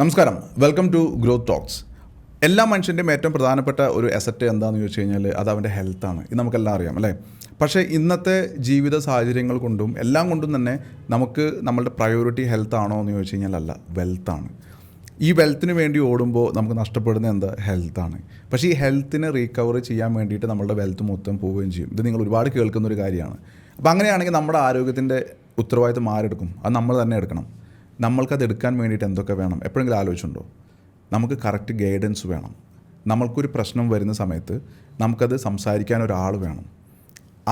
നമസ്കാരം, welcome to growth talks. എല്ലാ മനുഷ്യൻ്റെയും ഏറ്റവും പ്രധാനപ്പെട്ട ഒരു അസറ്റ് എന്താണെന്ന് ചോദിച്ചു കഴിഞ്ഞാൽ അത് അവൻ്റെ ഹെൽത്താണ്. ഇത് നമുക്കെല്ലാം അറിയാം അല്ലേ? പക്ഷേ ഇന്നത്തെ ജീവിത സാഹചര്യങ്ങൾ കൊണ്ടും എല്ലാം കൊണ്ടും തന്നെ നമുക്ക് നമ്മളുടെ പ്രയോറിറ്റി ഹെൽത്ത് ആണോ എന്ന് ചോദിച്ചു കഴിഞ്ഞാൽ അല്ല, വെൽത്താണ്. ഈ വെൽത്തിന് വേണ്ടി ഓടുമ്പോൾ നമുക്ക് നഷ്ടപ്പെടുന്ന എന്താ? ഹെൽത്താണ്. പക്ഷേ ഈ ഹെൽത്തിനെ റീകവർ ചെയ്യാൻ വേണ്ടിയിട്ട് നമ്മളുടെ വെൽത്ത് മൊത്തം പോവുകയും ചെയ്യും. ഇത് നിങ്ങൾ ഒരുപാട് കേൾക്കുന്നൊരു കാര്യമാണ്. അപ്പോൾ അങ്ങനെയാണെങ്കിൽ നമ്മുടെ ആരോഗ്യത്തിൻ്റെ ഉത്തരവാദിത്തം ആരെടുക്കും? അത് നമ്മൾ തന്നെ എടുക്കണം. നമ്മൾക്കത് എടുക്കാൻ വേണ്ടിയിട്ട് എന്തൊക്കെ വേണം? എപ്പോഴെങ്കിലും ആലോചിച്ചിട്ടുണ്ടോ? നമുക്ക് കറക്റ്റ് ഗൈഡൻസ് വേണം. നമ്മൾക്കൊരു പ്രശ്നം വരുന്ന സമയത്ത് നമുക്കത് സംസാരിക്കാൻ ഒരാൾ വേണം.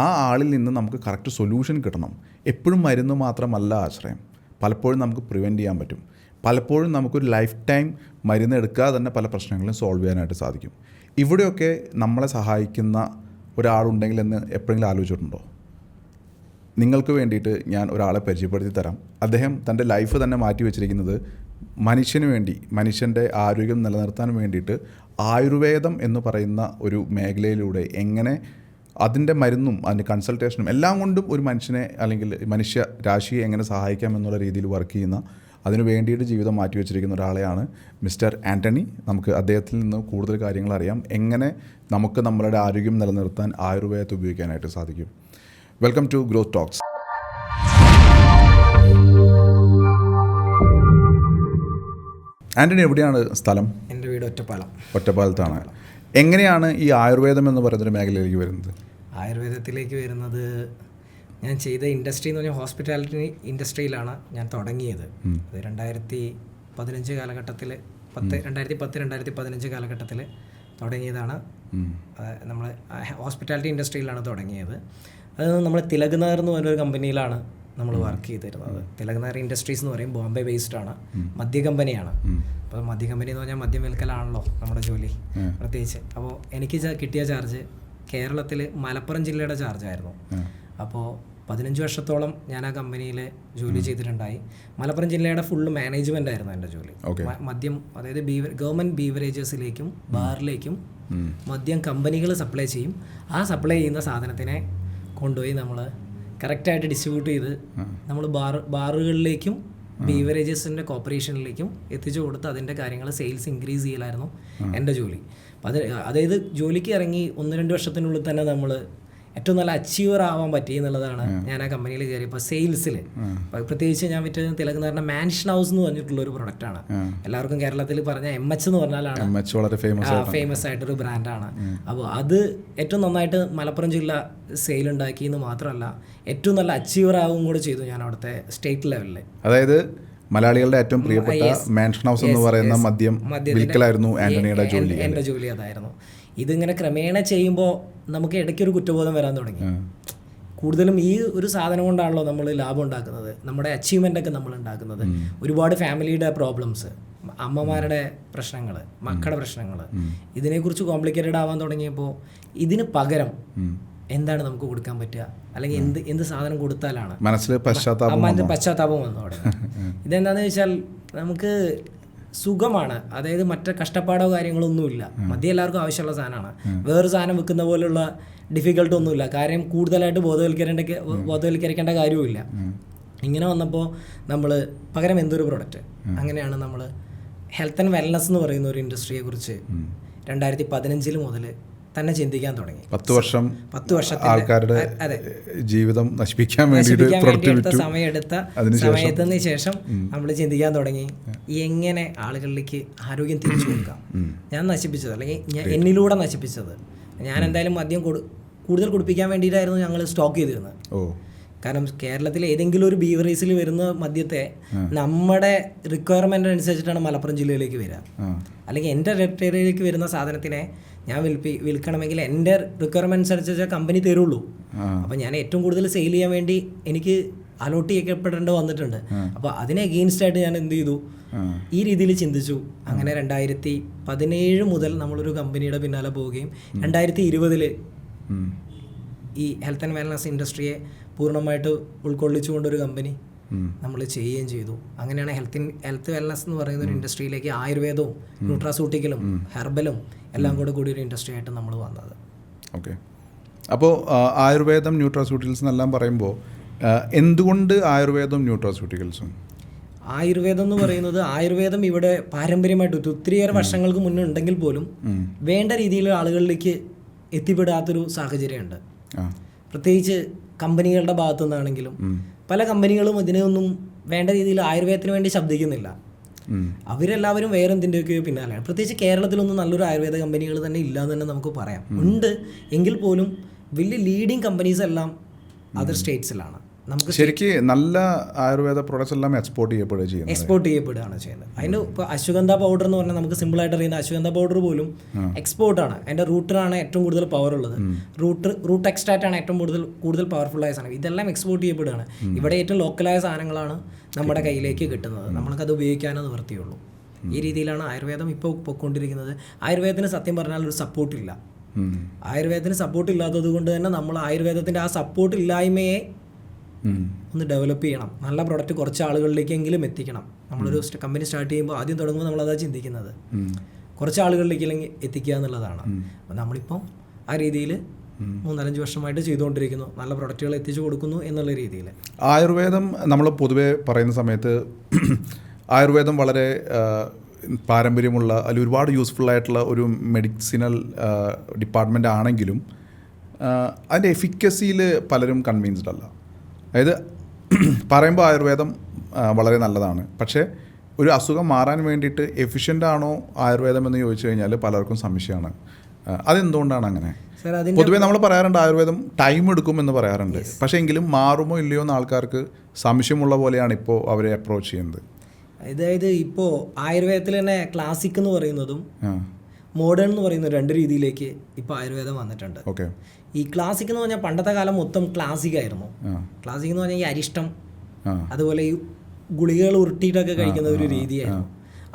ആ ആളിൽ നിന്ന് നമുക്ക് കറക്റ്റ് സൊല്യൂഷൻ കിട്ടണം. എപ്പോഴും മരുന്ന് മാത്രമല്ല ആശ്രയം. പലപ്പോഴും നമുക്ക് പ്രിവെൻറ്റ് ചെയ്യാൻ പറ്റും. പലപ്പോഴും നമുക്കൊരു ലൈഫ് ടൈം മരുന്ന് എടുക്കാതെ തന്നെ പല പ്രശ്നങ്ങളും സോൾവ് ചെയ്യാനായിട്ട് സാധിക്കും. ഇവിടെയൊക്കെ നമ്മളെ സഹായിക്കുന്ന ഒരാളുണ്ടെങ്കിൽ എന്ന് എപ്പോഴെങ്കിലും ആലോചിച്ചിട്ടുണ്ടോ? നിങ്ങൾക്ക് വേണ്ടിയിട്ട് ഞാൻ ഒരാളെ പരിചയപ്പെടുത്തി തരാം. അദ്ദേഹം തൻ്റെ ലൈഫ് തന്നെ മാറ്റി വെച്ചിരിക്കുന്നത് മനുഷ്യന് വേണ്ടി, മനുഷ്യൻ്റെ ആരോഗ്യം നിലനിർത്താൻ വേണ്ടിയിട്ട് ആയുർവേദം എന്ന് പറയുന്ന ഒരു മേഖലയിലൂടെ എങ്ങനെ അതിൻ്റെ മരുന്നും അതിൻ്റെ കൺസൾട്ടേഷനും എല്ലാം കൊണ്ടും ഒരു മനുഷ്യനെ അല്ലെങ്കിൽ മനുഷ്യ രാശിയെ എങ്ങനെ സഹായിക്കാം എന്നുള്ള രീതിയിൽ വർക്ക് ചെയ്യുന്ന, അതിനു വേണ്ടിയിട്ട് ജീവിതം മാറ്റി വെച്ചിരിക്കുന്ന ഒരാളെയാണ് മിസ്റ്റർ ആൻ്റണി. നമുക്ക് അദ്ദേഹത്തിൽ നിന്ന് കൂടുതൽ കാര്യങ്ങൾ അറിയാം. എങ്ങനെ നമുക്ക് നമ്മളുടെ ആരോഗ്യം നിലനിർത്താൻ ആയുർവേദത്തെ ഉപയോഗിക്കാനായിട്ട് സാധിക്കും. Welcome to growth talks. Antony, എവിടെയാണ് സ്ഥലം? എൻ്റെ വീട് ഒറ്റപ്പാലം. ഒറ്റപ്പാലത്താണ്. എങ്ങനെയാണ് ഈ ആയുർവേദം എന്ന് പറയുന്നൊരു മേഖലയിലേക്ക് വരുന്നത്? ആയുർവേദത്തിലേക്ക് വരുന്നത് ഞാൻ ചെയ്ത ഇൻഡസ്ട്രി എന്ന് പറഞ്ഞാൽ ഹോസ്പിറ്റാലിറ്റി ഇൻഡസ്ട്രിയിലാണ് ഞാൻ തുടങ്ങിയത്. അത് 2015 കാലഘട്ടത്തിൽ 2010-2015 കാലഘട്ടത്തിൽ തുടങ്ങിയതാണ്. നമ്മൾ ഹോസ്പിറ്റാലിറ്റി ഇൻഡസ്ട്രിയിലാണ് തുടങ്ങിയത്. അത് നമ്മൾ തിലക് നഗർ എന്ന് പറഞ്ഞൊരു കമ്പനിയിലാണ് നമ്മൾ വർക്ക് ചെയ്തിരുന്നത്. തിലക് നഗർ ഇൻഡസ്ട്രീസ് എന്ന് പറയും, ബോംബെ ബേസ്ഡ് ആണ്, മദ്യ കമ്പനിയാണ്. അപ്പോൾ മദ്യ കമ്പനി എന്ന് പറഞ്ഞാൽ മദ്യം വിൽക്കലാണല്ലോ നമ്മുടെ ജോലി പ്രത്യേകിച്ച്. അപ്പോൾ എനിക്ക് കിട്ടിയ ചാർജ് കേരളത്തിൽ മലപ്പുറം ജില്ലയുടെ ചാർജായിരുന്നു. അപ്പോൾ 15 വർഷത്തോളം ഞാൻ ആ കമ്പനിയിൽ ജോലി ചെയ്തിട്ടുണ്ടായി. മലപ്പുറം ജില്ലയുടെ ഫുള്ള് മാനേജ്മെൻ്റ് ആയിരുന്നു എൻ്റെ ജോലി. മദ്യം, അതായത് ഗവൺമെൻറ് ബീവറേജസിലേക്കും ബാറിലേക്കും മദ്യം കമ്പനികൾ സപ്ലൈ ചെയ്യും. ആ സപ്ലൈ ചെയ്യുന്ന സാധനത്തിനെ കൊണ്ടുപോയി നമ്മൾ കറക്റ്റായിട്ട് ഡിസ്ട്രിബ്യൂട്ട് ചെയ്ത് നമ്മൾ ബാറുകളിലേക്കും ബീവറേജസിൻ്റെ കോർപ്പറേഷനിലേക്കും എത്തിച്ചു കൊടുത്ത് അതിൻ്റെ കാര്യങ്ങൾ സെയിൽസ് ഇൻക്രീസ് ചെയ്യലായിരുന്നു എൻ്റെ ജോലി. അതായത് ജോലിക്ക് ഇറങ്ങി 1-2 വർഷത്തിനുള്ളിൽ തന്നെ നമ്മൾ ഏറ്റവും നല്ല അച്ചീവർ ആവാൻ പറ്റി എന്നുള്ളതാണ് ഞാൻ ആ കമ്പനിയിൽ കയറിയപ്പോൾ. സെയിൽസിൽ പ്രത്യേകിച്ച് ഞാൻ വിറ്റത് തിലക് എന്ന് പറഞ്ഞാൽ മാൻഷൻ ഹൗസ് എന്ന് പറഞ്ഞിട്ടുള്ള ഒരു പ്രൊഡക്റ്റാണ്. എല്ലാവർക്കും കേരളത്തിൽ പറഞ്ഞ MH എന്ന് പറഞ്ഞാലാണ് വളരെ ഫേമസ് ആയിട്ടൊരു ബ്രാൻഡാണ്. അപ്പോൾ അത് ഏറ്റവും നന്നായിട്ട് മലപ്പുറം ജില്ല സെയിൽ ഉണ്ടാക്കി എന്ന് മാത്രമല്ല ഏറ്റവും നല്ല അച്ചീവർ ആവും കൂടെ ചെയ്തു ഞാൻ അവിടുത്തെ സ്റ്റേറ്റ് ലെവലിൽ. അതായത് മലയാളികളുടെ ഏറ്റവും പ്രിയപ്പെട്ട മാൻഷൻ ഹൗസ് എന്ന് പറയുന്ന മദ്യം വിൽക്കലായിരുന്നു ആന്റണിയുടെ ജോലി. എൻ്റെ ജോലി അതായിരുന്നു. ഇതിങ്ങനെ ക്രമേണ ചെയ്യുമ്പോൾ നമുക്ക് ഇടയ്ക്കൊരു കുറ്റബോധം വരാൻ തുടങ്ങി. കൂടുതലും ഈ ഒരു സാധനം കൊണ്ടാണല്ലോ നമ്മൾ ലാഭം ഉണ്ടാക്കുന്നത്, നമ്മുടെ അച്ചീവ്മെൻ്റ് ഒക്കെ നമ്മൾ ഉണ്ടാക്കുന്നത്. ഒരുപാട് ഫാമിലിയുടെ പ്രോബ്ലംസ്, അമ്മമാരുടെ പ്രശ്നങ്ങൾ, മക്കളുടെ പ്രശ്നങ്ങൾ, ഇതിനെക്കുറിച്ച് കോംപ്ലിക്കേറ്റഡ് ആവാൻ തുടങ്ങിയപ്പോൾ ഇതിന് പകരം എന്താണ് നമുക്ക് കൊടുക്കാൻ പറ്റുക, അല്ലെങ്കിൽ എന്ത് സാധനം കൊടുത്താലാണ് മനസ്സിൽ പശ്ചാത്താപം വന്നു തുടങ്ങി. ഇതെന്താണെന്ന് വെച്ചാൽ നമുക്ക് സുഖമാണ്, അതായത് മറ്റേ കഷ്ടപ്പാടോ കാര്യങ്ങളോ ഒന്നുമില്ല. മദ്യം എല്ലാവർക്കും ആവശ്യമുള്ള സാധനമാണ്. വേറൊരു സാധനം വെക്കുന്ന പോലുള്ള ഡിഫിക്കൽട്ട് ഒന്നുമില്ല. കാര്യം കൂടുതലായിട്ട് ബോധവൽക്കരിക്കേണ്ട കാര്യവുമില്ല. ഇങ്ങനെ വന്നപ്പോൾ നമ്മൾ പകരം എന്തൊരു പ്രൊഡക്റ്റ്, അങ്ങനെയാണ് നമ്മൾ ഹെൽത്ത് ആൻഡ് വെൽനസ് എന്ന് പറയുന്ന ഒരു ഇൻഡസ്ട്രിയെക്കുറിച്ച് 2015 മുതൽ തന്നെ ചിന്തിക്കാൻ തുടങ്ങി. 10 വർഷത്തെ ആൾക്കാരുടെ ജീവിതം നശിപ്പിക്കാൻ വേണ്ടിയിട്ട് സമയത്തിന് ശേഷം നമ്മൾ ചിന്തിക്കാൻ തുടങ്ങി എങ്ങനെ ആളുകളിലേക്ക് ആരോഗ്യം തിരിച്ചു കൊടുക്കാം. ഞാൻ നശിപ്പിച്ചത്, അല്ലെങ്കിൽ എന്നിലൂടെ നശിപ്പിച്ചത്, ഞാൻ എന്തായാലും മദ്യം കൂടുതൽ കുടിപ്പിക്കാൻ വേണ്ടിയിട്ടായിരുന്നു ഞങ്ങൾ സ്റ്റോക്ക് ചെയ്തിരുന്നത്. കാരണം കേരളത്തിൽ ഏതെങ്കിലും ഒരു ബീവറേജിൽ വരുന്ന മദ്യത്തെ നമ്മുടെ റിക്വയർമെൻ്റ് അനുസരിച്ചിട്ടാണ് മലപ്പുറം ജില്ലയിലേക്ക് വരിക. അല്ലെങ്കിൽ എൻ്റെ ടെറിട്ടറിയിലേക്ക് വരുന്ന സാധനത്തിനെ ഞാൻ വിൽക്കണമെങ്കിൽ എൻ്റെ റിക്വയർമെൻറ്റ്സ് അനുസരിച്ച് കമ്പനി തരുള്ളൂ. അപ്പോൾ ഞാൻ ഏറ്റവും കൂടുതൽ സെയിൽ ചെയ്യാൻ വേണ്ടി എനിക്ക് അലോട്ട് ചെയ്യപ്പെടേണ്ടി വന്നിട്ടുണ്ട്. അപ്പോൾ അതിനെ അഗെയിൻസ്റ്റ് ആയിട്ട് ഞാൻ എന്ത് ചെയ്തു, ഈ രീതിയിൽ ചിന്തിച്ചു. അങ്ങനെ 2017 മുതൽ നമ്മളൊരു കമ്പനിയുടെ പിന്നാലെ പോവുകയും 2020 ഈ ഹെൽത്ത് ആൻഡ് വെൽനസ് ഇൻഡസ്ട്രിയെ പൂർണ്ണമായിട്ട് ഉൾക്കൊള്ളിച്ചുകൊണ്ടൊരു കമ്പനി നമ്മൾ ചെയ്യുകയും ചെയ്തു. അങ്ങനെയാണ് ഹെൽത്ത് വെൽനസ് എന്ന് പറയുന്ന ഒരു ഇൻഡസ്ട്രിയിലേക്ക് ആയുർവേദവും ന്യൂട്രാസ്യൂട്ടിക്കലും ഹെർബലും എല്ലാം കൂടി ഒരു ഇൻഡസ്ട്രി ആയിട്ട് നമ്മൾ വന്നത്. ഓക്കെ. അപ്പോൾ ആയുർവേദം, ന്യൂട്രാസ്യൂട്ടിക്കൽസ് എന്നെല്ലാം പറയുമ്പോൾ എന്തുകൊണ്ട് ആയുർവേദം ന്യൂട്രാസ്യൂട്ടിക്കൽസും? ആയുർവേദം എന്ന് പറയുന്നത്, ആയുർവേദം ഇവിടെ പാരമ്പര്യമായിട്ട് ഒത്തിരിയേറെ വർഷങ്ങൾക്ക് മുന്നേ ഉണ്ടെങ്കിൽ പോലും വേണ്ട രീതിയിൽ ആളുകളിലേക്ക് എത്തിപ്പെടാത്തൊരു സാഹചര്യമുണ്ട്. പ്രത്യേകിച്ച് കമ്പനികളുടെ ഭാഗത്തു നിന്നാണെങ്കിലും പല കമ്പനികളും ഇതിനെയൊന്നും വേണ്ട രീതിയിൽ ആയുർവേദത്തിന് വേണ്ടി ശബ്ദിക്കുന്നില്ല. അവരെല്ലാവരും വേറെ എന്തിൻ്റെയൊക്കെയോ പിന്നാലെയാണ്. പ്രത്യേകിച്ച് കേരളത്തിലൊന്നും നല്ലൊരു ആയുർവേദ കമ്പനികൾ തന്നെ ഇല്ല എന്ന് തന്നെ നമുക്ക് പറയാം. ഉണ്ട് എങ്കിൽ പോലും വലിയ ലീഡിങ് കമ്പനീസ് എല്ലാം അതർ സ്റ്റേറ്റ്സിലാണ്. നമുക്ക് ശരിക്ക് നല്ല ആയുർവേദ പ്രോഡക്ട്സ് എല്ലാം എക്സ്പോർട്ട് ചെയ്യപ്പെടുകയാണ് ചെയ്യുന്നത്. അതിന് ഇപ്പോൾ അശ്വഗന്ധ പൗഡർ എന്ന് പറഞ്ഞാൽ നമുക്ക് സിമ്പിളായിട്ട് അറിയുന്ന അശ്വഗന്ധ പൗഡർ പോലും എക്സ്പോർട്ടാണ്. അതിൻ്റെ റൂട്ടിനാണ് ഏറ്റവും കൂടുതൽ പവർ ഉള്ളത്. റൂട്ട് എക്സ്ട്രാക്റ്റ് ആണ് ഏറ്റവും കൂടുതൽ പവർഫുള്ളായ സാധനം. ഇതെല്ലാം എക്സ്പോർട്ട് ചെയ്യപ്പെടുകയാണ്. ഇവിടെ ഏറ്റവും ലോക്കലായ സാധനങ്ങളാണ് നമ്മുടെ കയ്യിലേക്ക് കിട്ടുന്നത്. നമ്മൾക്കത് ഉപയോഗിക്കാനേ നിവൃത്തിയുള്ളൂ. ഈ രീതിയിലാണ് ആയുർവേദം ഇപ്പോൾ പൊയ്ക്കൊണ്ടിരിക്കുന്നത്. ആയുർവേദത്തിന് സത്യം പറഞ്ഞാൽ ഒരു സപ്പോർട്ടില്ല. ആയുർവേദത്തിന് സപ്പോർട്ട് ഇല്ലാത്തത് കൊണ്ട് തന്നെ നമ്മൾ ആയുർവേദത്തിൻ്റെ ആ സപ്പോർട്ട് ഇല്ലായ്മയെ ഒന്ന് ഡെവലപ്പ് ചെയ്യണം. നല്ല പ്രൊഡക്റ്റ് കുറച്ച് ആളുകളിലേക്കെങ്കിലും എത്തിക്കണം. നമ്മളൊരു കമ്പനി സ്റ്റാർട്ട് ചെയ്യുമ്പോൾ ആദ്യം തുടങ്ങുമ്പോൾ നമ്മളതാ ചിന്തിക്കുന്നത്, കുറച്ച് ആളുകളിലേക്കെങ്കിലും എത്തിക്കുക എന്നുള്ളതാണ്. അപ്പോൾ നമ്മളിപ്പോൾ ആ രീതിയിൽ 3-4 വർഷമായിട്ട് ചെയ്തുകൊണ്ടിരിക്കുന്നു. നല്ല പ്രൊഡക്റ്റുകൾ എത്തിച്ചു കൊടുക്കുന്നു എന്നുള്ള രീതിയിൽ. ആയുർവേദം നമ്മൾ പൊതുവെ പറയുന്ന സമയത്ത് ആയുർവേദം വളരെ പാരമ്പര്യമുള്ള അല്ലെങ്കിൽ ഒരുപാട് യൂസ്ഫുൾ ആയിട്ടുള്ള ഒരു മെഡിസിനൽ ഡിപ്പാർട്ട്മെൻ്റ് ആണെങ്കിലും അതിൻ്റെ എഫിക്കസിയിൽ പലരും കൺവിൻസ്ഡ് അല്ല. അതായത് പറയുമ്പോൾ ആയുർവേദം വളരെ നല്ലതാണ്, പക്ഷേ ഒരു അസുഖം മാറാൻ വേണ്ടിയിട്ട് എഫിഷ്യൻ്റ് ആണോ ആയുർവേദം എന്ന് ചോദിച്ചു കഴിഞ്ഞാൽ പലർക്കും സംശയമാണ്. അതെന്തുകൊണ്ടാണ് അങ്ങനെ? പൊതുവേ നമ്മൾ പറയാറുണ്ട് ആയുർവേദം ടൈം എടുക്കും എന്ന് പറയാറുണ്ട്, പക്ഷേ എങ്കിലും മാറുമോ ഇല്ലയോ എന്ന് ആൾക്കാർക്ക് സംശയമുള്ള പോലെയാണ് ഇപ്പോൾ അവരെ അപ്രോച്ച് ചെയ്യുന്നത്. അതായത് ഇപ്പോൾ ആയുർവേദത്തിൽ തന്നെ ക്ലാസിക് എന്ന് പറയുന്നതും മോഡേൺ എന്ന് പറയുന്ന 2 രീതിയിലേക്ക് ഇപ്പോൾ ആയുർവേദം വന്നിട്ടുണ്ട്. ഓക്കെ. ഈ ക്ലാസിക് എന്ന് പറഞ്ഞാൽ പണ്ടത്തെ കാലം മൊത്തം ക്ലാസിക് ആയിരുന്നു. ക്ലാസിക് എന്ന് പറഞ്ഞാൽ ഈ അരിഷ്ടം, അതുപോലെ ഈ ഗുളികകൾ ഉരുട്ടിയിട്ടൊക്കെ കഴിക്കുന്ന ഒരു രീതിയായിരുന്നു.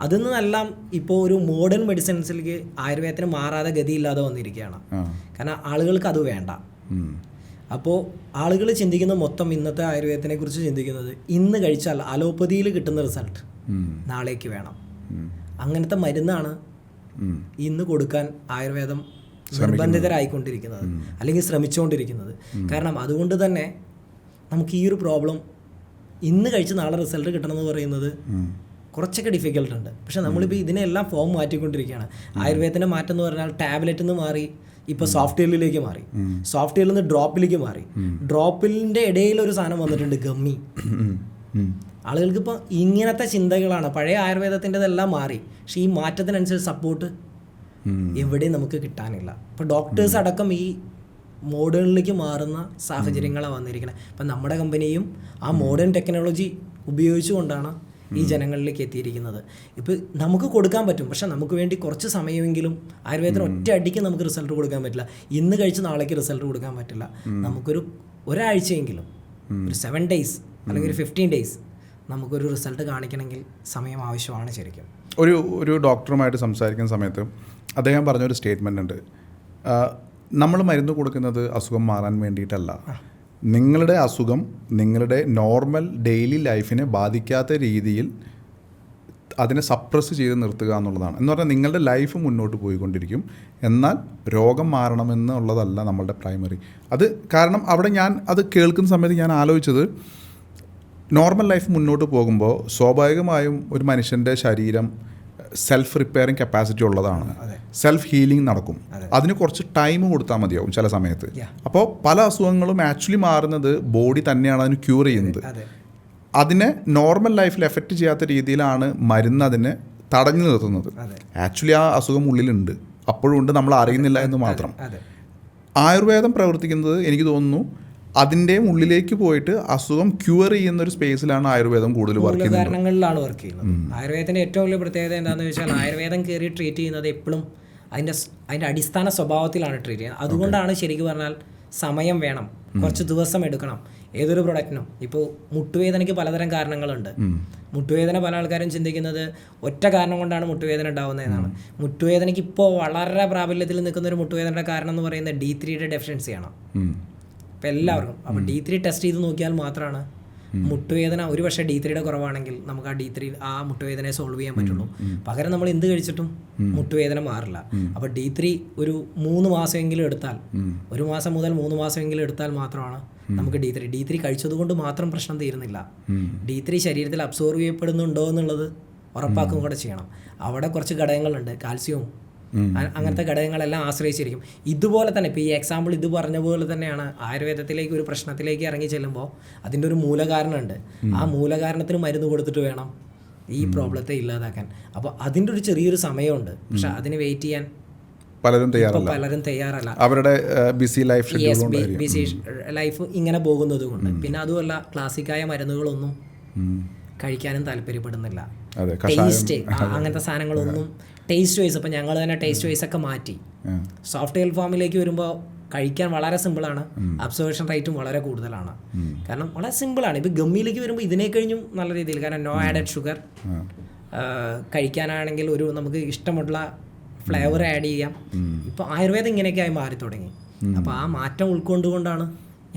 അതിൽ നിന്നെല്ലാം ഇപ്പോൾ ഒരു മോഡേൺ മെഡിസിൻസിലേക്ക് ആയുർവേദത്തിന് മാറാതെ ഗതിയില്ലാതെ വന്നിരിക്കുകയാണ്. കാരണം ആളുകൾക്ക് അത് വേണ്ട. അപ്പോൾ ആളുകൾ ചിന്തിക്കുന്നത് മൊത്തം ഇന്നത്തെ ആയുർവേദത്തിനെ കുറിച്ച് ചിന്തിക്കുന്നത് ഇന്ന് കഴിച്ചാൽ അലോപ്പതിയിൽ കിട്ടുന്ന റിസൾട്ട് നാളേക്ക് വേണം. അങ്ങനത്തെ മരുന്നാണ് ഇന്ന് കൊടുക്കാൻ ആയുർവേദം നിർബന്ധിതരായിക്കൊണ്ടിരിക്കുന്നത്, അല്ലെങ്കിൽ ശ്രമിച്ചുകൊണ്ടിരിക്കുന്നത്. കാരണം അതുകൊണ്ട് തന്നെ നമുക്ക് ഈ ഒരു പ്രോബ്ലം ഇന്ന് കഴിച്ച് നാളെ റിസൾട്ട് കിട്ടണമെന്ന് പറയുന്നത് കുറച്ചൊക്കെ ഡിഫിക്കൽട്ട് ഉണ്ട്. പക്ഷെ നമ്മളിപ്പോൾ ഇതിനെല്ലാം ഫോം മാറ്റിക്കൊണ്ടിരിക്കുകയാണ്. ആയുർവേദത്തിൻ്റെ മാറ്റം എന്ന് പറഞ്ഞാൽ ടാബ്ലറ്റിൽ നിന്ന് മാറി ഇപ്പോൾ സോഫ്റ്റ്വെയറിലേക്ക് മാറി, സോഫ്റ്റ്വെയറിൽ നിന്ന് ഡ്രോപ്പിലേക്ക് മാറി. ഡ്രോപ്പിലിൻ്റെ ഇടയിൽ ഒരു സാധനം വന്നിട്ടുണ്ട്, ഗമ്മി. ആളുകൾക്ക് ഇപ്പോൾ ഇങ്ങനത്തെ ചിന്തകളാണ്. പഴയ ആയുർവേദത്തിൻ്റെതെല്ലാം മാറി, പക്ഷേ ഈ മാറ്റത്തിനനുസരിച്ച് സപ്പോർട്ട് എവിടെയും നമുക്ക് കിട്ടാനില്ല. ഇപ്പോൾ ഡോക്ടേഴ്സ് അടക്കം ഈ മോഡേണിലേക്ക് മാറുന്ന സാഹചര്യങ്ങളാണ് വന്നിരിക്കുന്നത്. അപ്പം നമ്മുടെ കമ്പനിയും ആ മോഡേൺ ടെക്നോളജി ഉപയോഗിച്ചുകൊണ്ടാണ് ഈ ജനങ്ങളിലേക്ക് എത്തിയിരിക്കുന്നത്. ഇപ്പോൾ നമുക്ക് കൊടുക്കാൻ പറ്റും, പക്ഷെ നമുക്ക് വേണ്ടി കുറച്ച് സമയമെങ്കിലും ആയുർവേദത്തിന് ഒറ്റ അടിക്ക് നമുക്ക് റിസൾട്ട് കൊടുക്കാൻ പറ്റില്ല. ഇന്ന് കഴിച്ച് നാളേക്ക് റിസൾട്ട് കൊടുക്കാൻ പറ്റില്ല. നമുക്കൊരു ഒരാഴ്ചയെങ്കിലും, ഒരു 7 days അല്ലെങ്കിൽ ഒരു 15 days നമുക്കൊരു റിസൾട്ട് കാണിക്കണമെങ്കിൽ സമയം ആവശ്യമാണ് ശരിക്കും. ഒരു ഡോക്ടറുമായിട്ട് സംസാരിക്കുന്ന സമയത്ത് അദ്ദേഹം പറഞ്ഞൊരു സ്റ്റേറ്റ്മെൻ്റ് ഉണ്ട്, നമ്മൾ മരുന്ന് കൊടുക്കുന്നത് അസുഖം മാറാൻ വേണ്ടിയിട്ടല്ല, നിങ്ങളുടെ അസുഖം നിങ്ങളുടെ നോർമൽ ഡെയിലി ലൈഫിനെ ബാധിക്കാത്ത രീതിയിൽ അതിനെ സപ്രസ് ചെയ്ത് നിർത്തുക എന്നുള്ളതാണ്. എന്ന് പറഞ്ഞാൽ നിങ്ങളുടെ ലൈഫ് മുന്നോട്ട് പോയിക്കൊണ്ടിരിക്കും, എന്നാൽ രോഗം മാറണമെന്നുള്ളതല്ല നമ്മളുടെ പ്രൈമറി. അത് കാരണം അവിടെ ഞാൻ അത് കേൾക്കുന്ന സമയത്ത് ഞാൻ ആലോചിച്ചത്, നോർമൽ ലൈഫ് മുന്നോട്ട് പോകുമ്പോൾ സ്വാഭാവികമായും ഒരു മനുഷ്യൻ്റെ ശരീരം സെൽഫ് റിപ്പയറിങ് കപ്പാസിറ്റി ഉള്ളതാണ്. സെൽഫ് ഹീലിംഗ് നടക്കും. അതിന് കുറച്ച് ടൈം കൊടുത്താൽ മതിയാവും ചില സമയത്ത്. അപ്പോൾ പല അസുഖങ്ങളും ആക്ച്വലി മാറുന്നത് ബോഡി തന്നെയാണ് അതിന് ക്യൂർ ചെയ്യുന്നത്. അതിനെ നോർമൽ ലൈഫിൽ എഫക്റ്റ് ചെയ്യാത്ത രീതിയിലാണ് മരുന്ന് അതിനെ തടഞ്ഞു നിർത്തുന്നത്. ആക്ച്വലി ആ അസുഖം ഉള്ളിലുണ്ട്, അപ്പോഴും ഉണ്ട്, നമ്മൾ അറിയുന്നില്ല എന്ന് മാത്രം. ആയുർവേദം പ്രവർത്തിക്കുന്നത് എനിക്ക് തോന്നുന്നു അതിൻ്റെ ഉള്ളിലേക്ക് പോയിട്ട് അസുഖം ക്യൂർ ചെയ്യുന്ന ഒരു സ്പേസിലാണ് ആയുർവേദം കൂടുതൽ വർക്ക് ചെയ്യുന്നത്. കാരണങ്ങളിലാണ് വർക്ക് ചെയ്യുന്നത്. ആയുർവേദത്തിൻ്റെ ഏറ്റവും വലിയ പ്രത്യേകത എന്താണെന്ന് വെച്ചാൽ ആയുർവേദം കയറി ട്രീറ്റ് ചെയ്യുന്നത് എപ്പോഴും അതിൻ്റെ അടിസ്ഥാന സ്വഭാവത്തിലാണ് ട്രീറ്റ് ചെയ്യുന്നത്. അതുകൊണ്ടാണ് ശരിക്കും പറഞ്ഞാൽ സമയം വേണം, കുറച്ച് ദിവസം എടുക്കണം ഏതൊരു പ്രൊഡക്റ്റിനും. ഇപ്പോൾ മുട്ടുവേദനയ്ക്ക് പലതരം കാരണങ്ങളുണ്ട്. മുട്ടുവേദന പല ആൾക്കാരും ചിന്തിക്കുന്നത് ഒറ്റ കാരണം കൊണ്ടാണ് മുട്ടുവേദന ഉണ്ടാകുന്നത് എന്നാണ്. മുട്ടുവേദനയ്ക്ക് ഇപ്പോൾ വളരെ പ്രാബല്യത്തിൽ നിൽക്കുന്ന ഒരു മുട്ടുവേദനയുടെ കാരണം എന്ന് പറയുന്നത് D3 ഡെഫിഷ്യൻസിയാണ് ഇപ്പോൾ എല്ലാവർക്കും. അപ്പോൾ D3 ടെസ്റ്റ് ചെയ്ത് നോക്കിയാൽ മാത്രമാണ് മുട്ടുവേദന ഒരു പക്ഷേ D3 കുറവാണെങ്കിൽ നമുക്ക് ആ മുട്ടുവേദനയെ സോൾവ് ചെയ്യാൻ പറ്റുള്ളൂ. പകരം നമ്മൾ എന്ത് കഴിച്ചിട്ടും മുട്ടുവേദന മാറില്ല. അപ്പോൾ D3 ഒരു 3 മാസമെങ്കിലും എടുത്താൽ, 1 മാസം മുതൽ 3 മാസമെങ്കിലും എടുത്താൽ മാത്രമാണ് നമുക്ക് D3 കഴിച്ചതുകൊണ്ട് മാത്രം പ്രശ്നം തീരുന്നില്ല. D3 ശരീരത്തിൽ അബ്സോർവ് ചെയ്യപ്പെടുന്നുണ്ടോ എന്നുള്ളത് ഉറപ്പാക്കും കൂടെ ചെയ്യണം. അവിടെ കുറച്ച് ഘടകങ്ങളുണ്ട്, കാൽസ്യവും അങ്ങനത്തെ ഘടകങ്ങളെല്ലാം ആശ്രയിച്ചിരിക്കും. ഇതുപോലെ തന്നെ ഇപ്പോൾ ഈ എക്സാമ്പിൾ ഇത് പറഞ്ഞ പോലെ തന്നെയാണ് ആയുർവേദത്തിലേക്ക് ഒരു പ്രശ്നത്തിലേക്ക് ഇറങ്ങി ചെല്ലുമ്പോൾ അതിൻ്റെ ഒരു മൂലകാരണമുണ്ട്. ആ മൂലകാരണത്തിന് മരുന്ന് കൊടുത്തിട്ട് വേണം ഈ പ്രോബ്ലത്തെ ഇല്ലാതാക്കാൻ. അപ്പോൾ അതിൻ്റെ ഒരു ചെറിയൊരു സമയമുണ്ട്, പക്ഷെ അതിന് വെയിറ്റ് ചെയ്യാൻ പലരും തയ്യാറല്ല. അവരുടെ ബിസി ലൈഫ് ഇങ്ങനെ പോകുന്നത് കൊണ്ട്. പിന്നെ അതുമല്ല, ക്ലാസിക്കായ മരുന്നുകളൊന്നും കഴിക്കാനും താല്പര്യപ്പെടുന്നില്ല. ടേസ്റ്റ് അങ്ങനത്തെ സാധനങ്ങളൊന്നും ടേസ്റ്റ് വൈസ്, അപ്പോൾ ഞങ്ങൾ തന്നെ ടേസ്റ്റ് വൈസ് ഒക്കെ മാറ്റി സോഫ്റ്റ്വെയർ ഫോമിലേക്ക് വരുമ്പോൾ കഴിക്കാൻ വളരെ സിമ്പിളാണ്, അബ്സോർപ്ഷൻ റേറ്റും വളരെ കൂടുതലാണ്. കാരണം വളരെ സിമ്പിളാണ്. ഇപ്പോൾ ഗമ്മിയിലേക്ക് വരുമ്പോൾ ഇതിനെ കഴിഞ്ഞും നല്ല രീതിയിൽ, കാരണം നോ ആഡഡ് ഷുഗർ, കഴിക്കാനാണെങ്കിൽ ഒരു നമുക്ക് ഇഷ്ടമുള്ള ഫ്ലേവർ ആഡ് ചെയ്യാം. ഇപ്പോൾ ആയുർവേദം ഇങ്ങനെയൊക്കെയായി മാറി തുടങ്ങി. അപ്പോൾ ആ മാറ്റം ഉൾക്കൊണ്ടുകൊണ്ടാണ്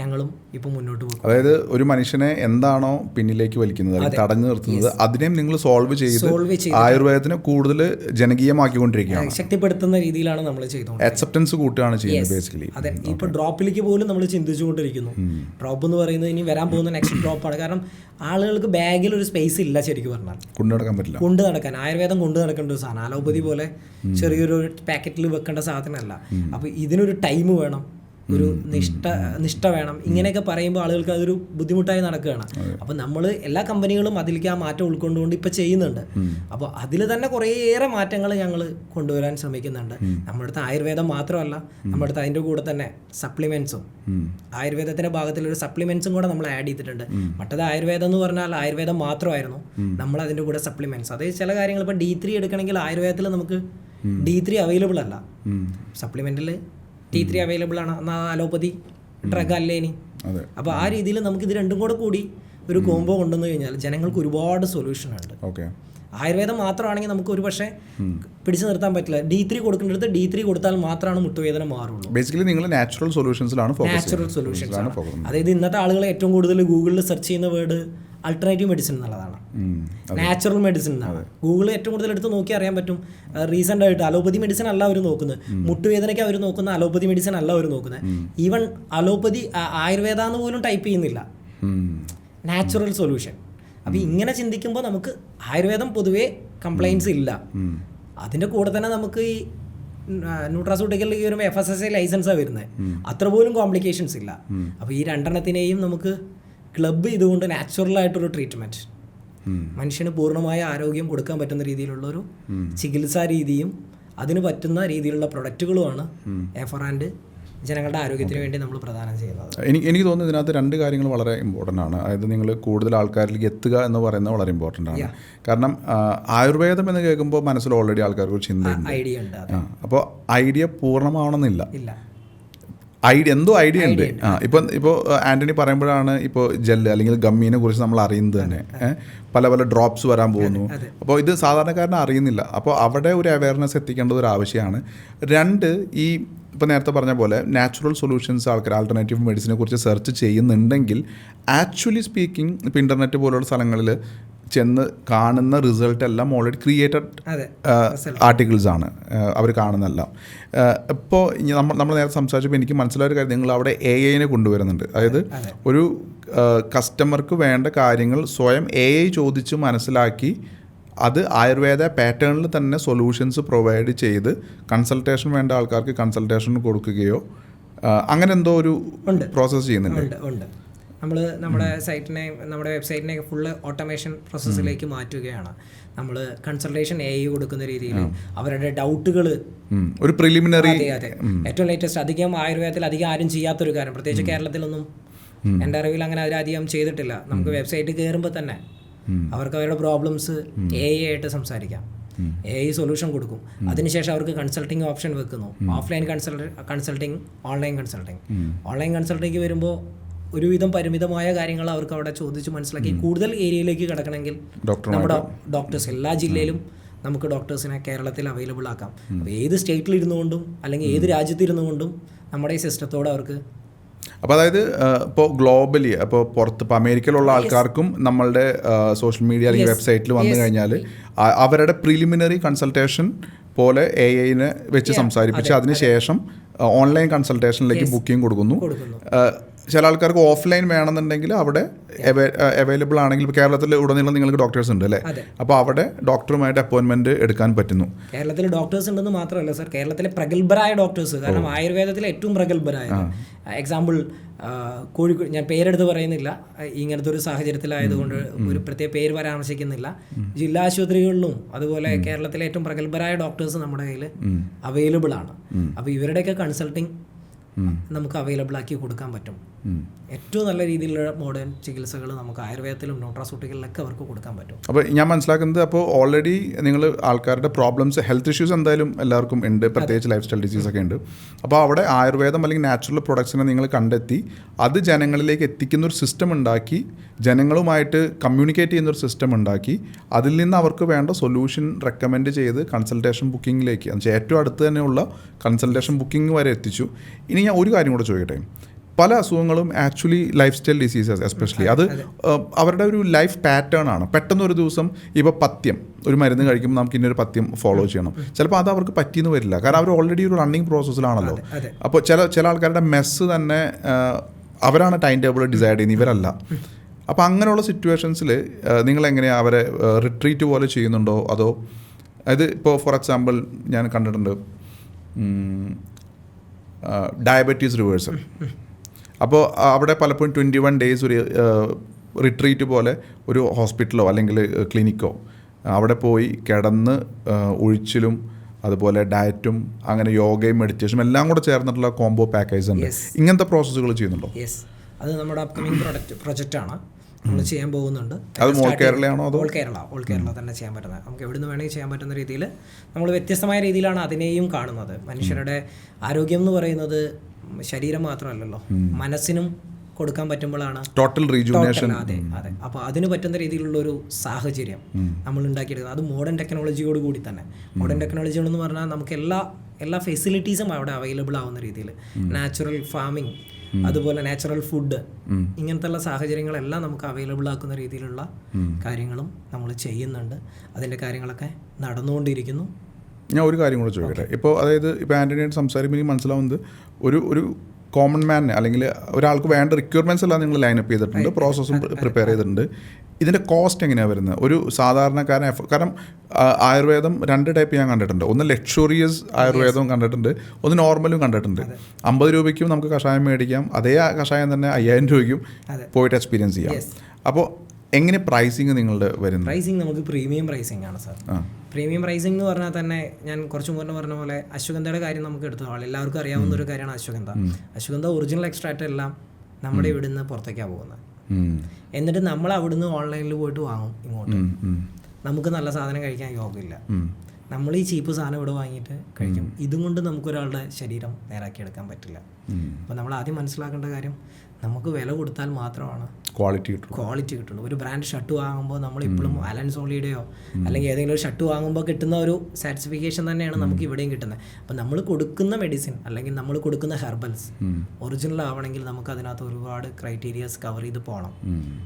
ഞങ്ങളും ഇപ്പോൾ മുന്നോട്ട് പോകും. അതായത് ഒരു മനുഷ്യനെ എന്താണോ പിന്നിലേക്ക് വലിക്കുന്നത്, അല്ലെങ്കിൽ തടഞ്ഞു നിർത്തുന്നത്, അതിനെയും നിങ്ങൾ സോൾവ് ചെയ്ത് ആയുർവേദത്തിനെ കൂടുതൽ ജനകീയമാക്കിക്കൊണ്ടിരിക്കുകയാണ്, ശക്തിപ്പെടുത്തുന്ന രീതിയിലാണ് നമ്മൾ ചെയ്തുകൊണ്ട് അക്സെപ്റ്റൻസ് കൂട്ടുകയാണ് ചെയ്യുന്നത് ബേസിക്കലി. അതെ, ഇപ്പോൾ ഡ്രോപ്പിലേക്ക് പോലും നമ്മൾ ചിന്തിച്ചുകൊണ്ടിരിക്കുന്നു. ഡ്രോപ്പ് എന്ന് പറയുന്നത് ഇനി വരാൻ പോകുന്ന നെക്സ്റ്റ് ഡ്രോപ്പാണ്. കാരണം ആളുകൾക്ക് ബാഗിൽ ഒരു സ്പേസ് ഇല്ല, ശരിക്കും പറഞ്ഞാൽ കൊണ്ടു നടക്കാൻ പറ്റില്ല. കൊണ്ടു നടക്കാൻ ആയുർവേദം കൊണ്ടു നടക്കേണ്ട ഒരു സാധനം, അലോപ്പതി പോലെ ചെറിയൊരു പാക്കറ്റിൽ വെക്കേണ്ട സാധനമല്ല. അപ്പോൾ ഇതിനൊരു ടൈം വേണം, ഒരു നിഷ്ഠ വേണം. ഇങ്ങനെയൊക്കെ പറയുമ്പോൾ ആളുകൾക്ക് അതൊരു ബുദ്ധിമുട്ടായി നടക്കുകയാണ്. അപ്പോൾ നമ്മൾ എല്ലാ കമ്പനികളും അതിലേക്ക് ആ മാറ്റം ഉൾക്കൊണ്ടുകൊണ്ട് ഇപ്പോൾ ചെയ്യുന്നുണ്ട്. അപ്പോൾ അതിൽ തന്നെ കുറേയേറെ മാറ്റങ്ങൾ ഞങ്ങൾ കൊണ്ടുവരാൻ ശ്രമിക്കുന്നുണ്ട്. നമ്മുടെ അടുത്ത് ആയുർവേദം മാത്രമല്ല, നമ്മുടെ അടുത്ത് അതിൻ്റെ കൂടെ തന്നെ സപ്ലിമെൻസും, ആയുർവേദത്തിൻ്റെ ഭാഗത്തിലൊരു സപ്ലിമെൻസും കൂടെ നമ്മൾ ആഡ് ചെയ്തിട്ടുണ്ട്. മറ്റത് ആയുർവേദം എന്ന് പറഞ്ഞാൽ ആയുർവേദം മാത്രമായിരുന്നു, നമ്മൾ അതിൻ്റെ കൂടെ സപ്ലിമെൻറ്റ്സ്. അതേ ചില കാര്യങ്ങൾ ഇപ്പോൾ D3 എടുക്കണമെങ്കിൽ ആയുർവേദത്തിൽ നമുക്ക് D3 അവൈലബിൾ അല്ല, സപ്ലിമെൻറ്റിൽ T3 അവൈലബിൾ ആണ്, എന്നാൽ അലോപ്പതി ഡ്രഗ് അല്ലേ ഇനി. അപ്പോൾ ആ രീതിയിൽ നമുക്ക് ഇത് രണ്ടും കൂടി ഒരു കോംബോ കൊണ്ടുവന്നു കഴിഞ്ഞാൽ ജനങ്ങൾക്ക് ഒരുപാട് സൊല്യൂഷൻ ഉണ്ട്. ആയുർവേദം മാത്രമാണെങ്കിൽ നമുക്ക് ഒരു പക്ഷേ പിടിച്ചു നിർത്താൻ പറ്റില്ല. D3 കൊടുക്കേണ്ടടുത്ത് D3 കൊടുത്താൽ മാത്രമാണ് മുട്ടുവേദന മാറുള്ളൂ. ബേസിക്കലി നിങ്ങൾ നാച്ചുറൽ സൊല്യൂഷൻസിലാണ് അതായത് ഇന്നത്തെ ആളുകൾ ഏറ്റവും കൂടുതൽ ഗൂഗിളിൽ സെർച്ച് ചെയ്യുന്ന വേർഡ് അൾട്ടർനേറ്റീവ് മെഡിസിൻ എന്നുള്ളതാണ്, നാച്ചുറൽ മെഡിസിൻ എന്നാണ്. ഗൂഗിൾ ഏറ്റവും കൂടുതൽ എടുത്ത് നോക്കി അറിയാൻ പറ്റും. റീസെൻ്റ് ആയിട്ട് അലോപ്പതി മെഡിസിൻ അല്ല അവർ നോക്കുന്നത്, മുട്ടുവേദനയ്ക്ക് അവർ നോക്കുന്ന അലോപ്പതി മെഡിസിൻ അല്ല അവർ നോക്കുന്നത്. ഈവൻ അലോപ്പതി ആയുർവേദ എന്ന് പോലും ടൈപ്പ് ചെയ്യുന്നില്ല, നാച്ചുറൽ സൊല്യൂഷൻ. അപ്പോൾ ഇങ്ങനെ ചിന്തിക്കുമ്പോൾ നമുക്ക് ആയുർവേദം പൊതുവേ കംപ്ലൈൻസ് ഇല്ല. അതിൻ്റെ കൂടെ തന്നെ നമുക്ക് ഈ ന്യൂട്രാസ്യൂട്ടിക്കലിലേക്ക് വരുമ്പോൾ FSSAI ലൈസൻസാണ് വരുന്നത്, അത്ര പോലും കോംപ്ലിക്കേഷൻസ് ഇല്ല. അപ്പോൾ ഈ രണ്ടെണ്ണത്തിനെയും നമുക്ക് ക്ലബ് ചെയ്തുകൊണ്ട് നാച്ചുറലായിട്ടൊരു ട്രീറ്റ്മെൻറ്റ്, മനുഷ്യന് പൂർണ്ണമായ ആരോഗ്യം കൊടുക്കാൻ പറ്റുന്ന രീതിയിലുള്ളൊരു ചികിത്സാ രീതിയും അതിന് പറ്റുന്ന രീതിയിലുള്ള പ്രൊഡക്റ്റുകളുമാണ് എഫറാൻഡ് ജനങ്ങളുടെ ആരോഗ്യത്തിന് വേണ്ടി നമ്മൾ പ്രദാനം ചെയ്യുന്നത്. എനിക്ക് തോന്നുന്നു ഇതിനകത്ത് 2 കാര്യങ്ങൾ വളരെ ഇമ്പോർട്ടൻ്റ് ആണ്. അതായത് നിങ്ങൾ കൂടുതൽ ആൾക്കാരിലേക്ക് എത്തുക എന്ന് പറയുന്നത് വളരെ ഇമ്പോർട്ടൻ്റ് ആണ്. കാരണം ആയുർവേദം എന്ന് കേൾക്കുമ്പോൾ മനസ്സിൽ ഓൾറെഡി ആൾക്കാർക്ക് ഒരു ചിന്തയുണ്ട്, ഐഡിയ ഉണ്ട്. അപ്പോൾ ഐഡിയ പൂർണ്ണമാവണമെന്നില്ല, എന്തോ ഐഡിയ ഉണ്ട്. ഇപ്പോൾ ആൻ്റണി പറയുമ്പോഴാണ് ഇപ്പോൾ ജെല്ല് അല്ലെങ്കിൽ ഗമ്മീനെ കുറിച്ച് നമ്മൾ അറിയുന്നത് തന്നെ. പല പല ഡ്രോപ്സ് വരാൻ പോകുന്നു. അപ്പോൾ ഇത് സാധാരണക്കാരനെ അറിയുന്നില്ല. അപ്പോൾ അവിടെ ഒരു അവയർനെസ് എത്തിക്കേണ്ടത് ഒരു ആവശ്യമാണ്. 2, ഈ ഇപ്പോൾ നേരത്തെ പറഞ്ഞ പോലെ നാച്ചുറൽ സൊല്യൂഷൻസ് ആൾക്കാർ ആൾട്ടർനേറ്റീവ് മെഡിസിനെ കുറിച്ച് സെർച്ച് ചെയ്യുന്നുണ്ടെങ്കിൽ ആക്ച്വലി സ്പീക്കിംഗ് ഇപ്പോൾ ഇൻ്റർനെറ്റ് പോലുള്ള സ്ഥലങ്ങളിൽ ചെന്ന് കാണുന്ന റിസൾട്ട് എല്ലാം ഓൾറെഡി ക്രിയേറ്റഡ് ആർട്ടിക്കിൾസ് ആണ് അവർ കാണുന്നതെല്ലാം. ഇപ്പോൾ നമ്മൾ നേരത്തെ സംസാരിച്ചപ്പോൾ എനിക്ക് മനസ്സിലായ ഒരു കാര്യം, നിങ്ങൾ അവിടെ AI കൊണ്ടുവരുന്നുണ്ട്. അതായത് ഒരു കസ്റ്റമർക്ക് വേണ്ട കാര്യങ്ങൾ സ്വയം AI ചോദിച്ച് മനസ്സിലാക്കി അത് ആയുർവേദ പാറ്റേണിൽ തന്നെ സൊല്യൂഷൻസ് പ്രൊവൈഡ് ചെയ്ത് കൺസൾട്ടേഷൻ വേണ്ട ആൾക്കാർക്ക് കൺസൾട്ടേഷൻ കൊടുക്കുകയോ അങ്ങനെ എന്തോ ഒരു പ്രോസസ്സ് ചെയ്യുന്നുണ്ട്. നമ്മൾ നമ്മുടെ വെബ്സൈറ്റിനെ ഫുള്ള് ഓട്ടോമേഷൻ പ്രോസസ്സിലേക്ക് മാറ്റുകയാണ്. നമ്മൾ കൺസൾട്ടേഷൻ AI കൊടുക്കുന്ന രീതിയിൽ അവരുടെ ഡൗട്ടുകൾ ഒരു പ്രിലിമിനറി, അതെ ഏറ്റവും ലേറ്റസ്റ്റ്, അധികം ആയുർവേദത്തിൽ അധികം ആരും ചെയ്യാത്തൊരു കാര്യം, പ്രത്യേകിച്ച് കേരളത്തിലൊന്നും എൻ്റെ അറിവിൽ അങ്ങനെ അവരധികം ചെയ്തിട്ടില്ല. നമുക്ക് വെബ്സൈറ്റ് കയറുമ്പോൾ തന്നെ അവർക്ക് അവരുടെ പ്രോബ്ലംസ് AI ആയിട്ട് സംസാരിക്കാം, AI സൊല്യൂഷൻ കൊടുക്കും. അതിനുശേഷം അവർക്ക് കൺസൾട്ടിങ് ഓപ്ഷൻ വെക്കുന്നു, ഓഫ്ലൈൻ കൺസൾട്ടിങ്, ഓൺലൈൻ കൺസൾട്ടിങ് വരുമ്പോൾ ഒരുവിധം പരിമിതമായ കാര്യങ്ങൾ അവർക്ക് അവിടെ ചോദിച്ച് മനസ്സിലാക്കി കൂടുതൽ ഏരിയയിലേക്ക് കിടക്കണമെങ്കിൽ നമ്മുടെ ഡോക്ടേഴ്സ് എല്ലാ ജില്ലയിലും നമുക്ക് ഡോക്ടേഴ്സിനെ കേരളത്തിൽ അവൈലബിൾ ആക്കാം. അപ്പോൾ ഏത് സ്റ്റേറ്റിൽ ഇരുന്നുകൊണ്ടും അല്ലെങ്കിൽ ഏത് രാജ്യത്ത് ഇരുന്നുകൊണ്ടും നമ്മുടെ ഈ സിസ്റ്റത്തോടെ അവർക്ക് അപ്പോൾ അതായത് ഇപ്പോൾ ഗ്ലോബലി അപ്പോൾ പുറത്ത് ഇപ്പോൾ അമേരിക്കയിലുള്ള ആൾക്കാർക്കും നമ്മളുടെ സോഷ്യൽ മീഡിയ അല്ലെങ്കിൽ വെബ്സൈറ്റിൽ വന്നു കഴിഞ്ഞാൽ അവരുടെ പ്രിലിമിനറി കൺസൾട്ടേഷൻ പോലെ AI-നെ വെച്ച് സംസാരിപ്പിച്ച് അതിനുശേഷം ഓൺലൈൻ കൺസൾട്ടേഷനിലേക്ക് ബുക്കിംഗ് കൊടുക്കുന്നു. ചില ആൾക്കാർക്ക് ഓഫ്ലൈൻ വേണമെന്നുണ്ടെങ്കിൽ അവിടെ അവൈലബിൾ ആണെങ്കിൽ ഇപ്പോൾ കേരളത്തിൽ ഉടനീളം നിങ്ങൾക്ക് ഡോക്ടേഴ്സ് ഉണ്ട് അല്ലേ? അപ്പോൾ അവിടെ ഡോക്ടറുമായിട്ട് അപ്പോയിൻമെൻറ്റ് എടുക്കാൻ പറ്റുന്നു. കേരളത്തിൽ ഡോക്ടേഴ്സ് ഉണ്ടെന്ന് മാത്രമല്ല സർ, കേരളത്തിലെ പ്രഗത്ഭരായ ഡോക്ടേഴ്സ്, കാരണം ആയുർവേദത്തിലെ ഏറ്റവും പ്രഗത്ഭരായ, എക്സാമ്പിൾ കോഴിക്കോട്, ഞാൻ പേരെടുത്ത് പറയുന്നില്ല ഇങ്ങനത്തെ ഒരു സാഹചര്യത്തിലായതുകൊണ്ട് ഒരു പ്രത്യേക പേര് പരാമർശിക്കുന്നില്ല, ജില്ലാ ആശുപത്രികളിലും അതുപോലെ കേരളത്തിലെ ഏറ്റവും പ്രഗത്ഭരായ ഡോക്ടേഴ്സ് നമ്മുടെ കയ്യിൽ അവൈലബിൾ ആണ്. അപ്പോൾ ഇവരുടെയൊക്കെ കൺസൾട്ടിങ് നമുക്ക് അവൈലബിൾ ആക്കി കൊടുക്കാൻ പറ്റും. ഏറ്റവും നല്ല രീതിയിലുള്ള മോഡേൺ ചികിത്സകൾ നമുക്ക് ആയുർവേദത്തിലും ന്യൂട്രാസ്യൂട്ടിക്കലിലൊക്കെ അവർക്ക് കൊടുക്കാൻ പറ്റും. അപ്പോൾ ഞാൻ മനസ്സിലാക്കുന്നത്, അപ്പോൾ ഓൾറെഡി നിങ്ങൾ ആൾക്കാരുടെ പ്രോബ്ലംസ്, ഹെൽത്ത് ഇഷ്യൂസ് എന്തായാലും എല്ലാവർക്കും ഉണ്ട്, പ്രത്യേകിച്ച് ലൈഫ് സ്റ്റൈൽ ഡിസീസൊക്കെ ഉണ്ട്. അപ്പോൾ അവിടെ ആയുർവേദം അല്ലെങ്കിൽ നാച്ചുറൽ പ്രൊഡക്ട്സിനെ നിങ്ങൾ കണ്ടെത്തി അത് ജനങ്ങളിലേക്ക് എത്തിക്കുന്ന ഒരു സിസ്റ്റം ഉണ്ടാക്കി, ജനങ്ങളുമായിട്ട് കമ്മ്യൂണിക്കേറ്റ് ചെയ്യുന്ന ഒരു സിസ്റ്റം ഉണ്ടാക്കി, അതിൽ നിന്ന് അവർക്ക് വേണ്ട സൊല്യൂഷൻ റെക്കമെൻഡ് ചെയ്ത് കൺസൾട്ടേഷൻ ബുക്കിങ്ങിലേക്ക്, എന്നുവെച്ചാൽ ഏറ്റവും അടുത്ത് തന്നെയുള്ള കൺസൾട്ടേഷൻ ബുക്കിംഗ് വരെ എത്തിച്ചു. ഇനി ഞാൻ ഒരു കാര്യം കൂടെ ചോദിക്കട്ടെ, പല അസുഖങ്ങളും actually life style diseases especially അത് അവരുടെ ഒരു ലൈഫ് പാറ്റേൺ ആണ്. പെട്ടെന്ന് ഒരു ദിവസം ഇപ്പോൾ പഥ്യം, ഒരു മരുന്ന് കഴിക്കുമ്പോൾ നമുക്ക് ഇന്നൊരു പഥ്യം ഫോളോ ചെയ്യണം, ചിലപ്പോൾ അത് അവർക്ക് പറ്റിയെന്ന് വരില്ല, കാരണം അവർ ഓൾറെഡി ഒരു റണ്ണിങ് പ്രോസസ്സിലാണല്ലോ. അപ്പോൾ ചില ആൾക്കാരുടെ മെസ്സ് തന്നെ അവരാണ് ടൈം ടേബിൾ ഡിസൈഡ് ചെയ്യുന്നത്, ഇവരല്ല. അപ്പോൾ അങ്ങനെയുള്ള സിറ്റുവേഷൻസിൽ നിങ്ങൾ എങ്ങനെയാണ് അവരെ റിട്രീറ്റ് പോലെ ചെയ്യുന്നുണ്ടോ? അതോ അത് ഇപ്പോൾ ഫോർ എക്സാമ്പിൾ ഞാൻ കണ്ടിട്ടുണ്ട് ഡയബറ്റീസ് റിവേഴ്സൽ, അപ്പോൾ അവിടെ പലപ്പോഴും 21 days ഒരു റിട്രീറ്റ് പോലെ ഒരു ഹോസ്പിറ്റലോ അല്ലെങ്കിൽ ക്ലിനിക്കോ അവിടെ പോയി കിടന്ന് ഒഴിച്ചിലും അതുപോലെ ഡയറ്റും അങ്ങനെ യോഗയും മെഡിറ്റേഷനും എല്ലാം കൂടെ ചേർന്നിട്ടുള്ള കോംബോ പാക്കേജ് ഉണ്ട്. ഇങ്ങനത്തെ പ്രോസസ്സുകൾ ചെയ്യുന്നുണ്ടോ? യെസ്, അത് നമ്മുടെ അപ്കമിങ് പ്രൊജക്റ്റാണ്, നമ്മൾ ചെയ്യാൻ പോകുന്നുണ്ട്. അത് ഓൾ കേരളയാണോ? അതോ ഓൾ കേരള തന്നെ ചെയ്യാൻ പറ്റുന്നത്, നമുക്ക് എവിടെ നിന്ന് വേണമെങ്കിൽ ചെയ്യാൻ പറ്റുന്ന രീതിയിൽ നമ്മൾ വ്യത്യസ്തമായ രീതിയിലാണ് അതിനെയും കാണുന്നത്. മനുഷ്യരുടെ ആരോഗ്യം എന്ന് പറയുന്നത് ശരീരം മാത്രമല്ലല്ലോ, മനസ്സിനും കൊടുക്കാൻ പറ്റുമ്പോഴാണ് ടോട്ടൽ റീജുവിനേഷൻ. അതെ. അപ്പോൾ അതിന് പറ്റുന്ന രീതിയിലുള്ള ഒരു സാഹചര്യം നമ്മൾ ഉണ്ടാക്കിയെടുക്കുന്നത്, അത് മോഡേൺ ടെക്നോളജിയോട് കൂടി തന്നെ. മോഡേൺ ടെക്നോളജികളെന്ന് പറഞ്ഞാൽ നമുക്ക് എല്ലാ ഫെസിലിറ്റീസും അവിടെ അവൈലബിൾ ആവുന്ന രീതിയിൽ, നാച്ചുറൽ ഫാമിംഗ്, അതുപോലെ നാച്ചുറൽ ഫുഡ്, ഇങ്ങനത്തെ ഉള്ള സാഹചര്യങ്ങളെല്ലാം നമുക്ക് അവൈലബിൾ ആക്കുന്ന രീതിയിലുള്ള കാര്യങ്ങളും നമ്മൾ ചെയ്യുന്നുണ്ട്. അതിൻ്റെ കാര്യങ്ങളൊക്കെ നടന്നുകൊണ്ടിരിക്കുന്നു. ഞാൻ ഒരു കാര്യം കൂടെ ചോദിക്കട്ടെ, ഇപ്പോൾ അതായത് ഇപ്പോൾ ആൻ്റണിയായിട്ട് സംസാരിക്കുമ്പോൾ എനിക്ക് മനസ്സിലാവുന്നത് ഒരു കോമൺ മാനിന് അല്ലെങ്കിൽ ഒരാൾക്ക് വേണ്ട റിക്വയർമെൻറ്റ്സ് എല്ലാം നിങ്ങൾ ലൈനപ്പ് ചെയ്തിട്ടുണ്ട്, പ്രോസസ്സും പ്രിപ്പയർ ചെയ്തിട്ടുണ്ട്. ഇതിൻ്റെ കോസ്റ്റ് എങ്ങനെയാണ് വരുന്നത് ഒരു സാധാരണക്കാരൻ? കാരണം ആയുർവേദം 2 ടൈപ്പ് ഞാൻ കണ്ടിട്ടുണ്ട്, ഒന്ന് ലക്ഷറിയസ് ആയുർവേദവും കണ്ടിട്ടുണ്ട്, ഒന്ന് നോർമലും കണ്ടിട്ടുണ്ട്. 50 രൂപയ്ക്കും നമുക്ക് കഷായം മേടിക്കാം, അതേ കഷായം തന്നെ 5000 രൂപയ്ക്കും പോയിട്ട് എക്സ്പീരിയൻസ് ചെയ്യാം. അപ്പോൾ എങ്ങനെ പ്രൈസിങ് നിങ്ങളുടെ വരുന്നത്? പ്രൈസിങ് നമുക്ക് പ്രീമിയം പ്രൈസിങ് ആണ് സാർ. പ്രീമിയം പ്രൈസിംഗ് എന്ന് പറഞ്ഞാൽ തന്നെ ഞാൻ കുറച്ച് മുന്നേ പറഞ്ഞ പോലെ അശ്വഗന്ധയുടെ കാര്യം നമുക്ക് എടുത്തോളാം. എല്ലാവർക്കും അറിയാവുന്ന ഒരു കാര്യമാണ് അശ്വഗന്ധ ഒറിജിനൽ എക്സ്ട്രാക്റ്റ് എല്ലാം നമ്മുടെ ഇവിടുന്ന് പുറത്തേക്കാണ് പോകുന്നത്. എന്നിട്ട് നമ്മൾ അവിടുന്ന് ഓൺലൈനിൽ പോയിട്ട് വാങ്ങും ഇങ്ങോട്ട്. നമുക്ക് നല്ല സാധനം കഴിക്കാൻ യോഗമില്ല, നമ്മൾ ഈ ചീപ്പ് സാധനം ഇവിടെ വാങ്ങിയിട്ട് കഴിക്കും. ഇതും കൊണ്ട് നമുക്കൊരാളുടെ ശരീരം നേരാക്കിയെടുക്കാൻ പറ്റില്ല. അപ്പോൾ നമ്മൾ ആദ്യം മനസ്സിലാക്കേണ്ട കാര്യം, നമുക്ക് വില കൊടുത്താൽ മാത്രമാണ് ക്വാളിറ്റി കിട്ടുള്ളൂ. ഒരു ബ്രാൻഡ് ഷർട്ട് വാങ്ങുമ്പോൾ നമ്മൾ ഇപ്പോഴും അലൻ സോളിയുടെയോ അല്ലെങ്കിൽ ഏതെങ്കിലും ഒരു ഷർട്ട് വാങ്ങുമ്പോൾ കിട്ടുന്ന ഒരു സാറ്റിസ്ഫിക്കേഷൻ തന്നെയാണ് നമുക്ക് ഇവിടെയും കിട്ടുന്നത്. അപ്പോൾ നമ്മൾ കൊടുക്കുന്ന മെഡിസിൻ അല്ലെങ്കിൽ നമ്മൾ കൊടുക്കുന്ന ഹെർബൽസ് ഒറിജിനൽ ആവണമെങ്കിൽ നമുക്ക് അതിനകത്ത് ഒരുപാട് ക്രൈറ്റീരിയാസ് കവർ ചെയ്ത് പോകണം.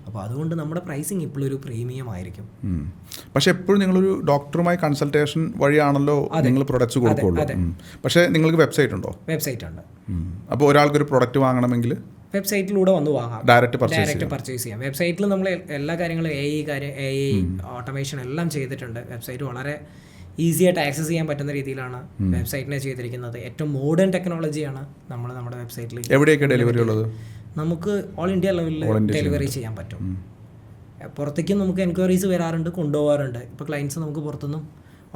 അപ്പോൾ അതുകൊണ്ട് നമ്മുടെ പ്രൈസിങ് ഇപ്പോഴും ഒരു പ്രീമിയം ആയിരിക്കും. പക്ഷേ എപ്പോഴും നിങ്ങളൊരു ഡോക്ടറുമായി കൺസൾട്ടേഷൻ വഴിയാണല്ലോ നിങ്ങൾ പ്രൊഡക്ട്സ് കൊടുക്കുള്ളൂ. പക്ഷേ നിങ്ങൾക്ക് വെബ്സൈറ്റ് ഉണ്ടോ? വെബ്സൈറ്റ് ഉണ്ട്. അപ്പോൾ ഒരാൾക്കൊരു പ്രൊഡക്റ്റ് വാങ്ങണമെങ്കിൽ വെബ്സൈറ്റിലൂടെ വന്ന് വാങ്ങാം, ഡയറക്റ്റ് പർച്ചേസ് ചെയ്യാം. വെബ്സൈറ്റിൽ നമ്മൾ എല്ലാ കാര്യങ്ങളും AI ഓട്ടോമേഷൻ എല്ലാം ചെയ്തിട്ടുണ്ട്. വെബ്സൈറ്റ് വളരെ ഈസി ആയിട്ട് ആക്സസ് ചെയ്യാൻ പറ്റുന്ന രീതിയിലാണ് വെബ്സൈറ്റിനെ ചെയ്തിരിക്കുന്നത്. ഏറ്റവും മോഡേൺ ടെക്നോളജിയാണ് നമ്മൾ നമ്മുടെ വെബ്സൈറ്റിൽ. എവിടെയൊക്കെ ഡെലിവറി ഉള്ളത്? നമുക്ക് ഓൾ ഇന്ത്യ ലെവലിൽ ഡെലിവറി ചെയ്യാൻ പറ്റും. പുറത്തേക്കും നമുക്ക് എൻക്വയറീസ് വരാറുണ്ട്, കൊണ്ടുപോകാറുണ്ട്. ഇപ്പോൾ ക്ലയൻസ് നമുക്ക് പുറത്തുനിന്നും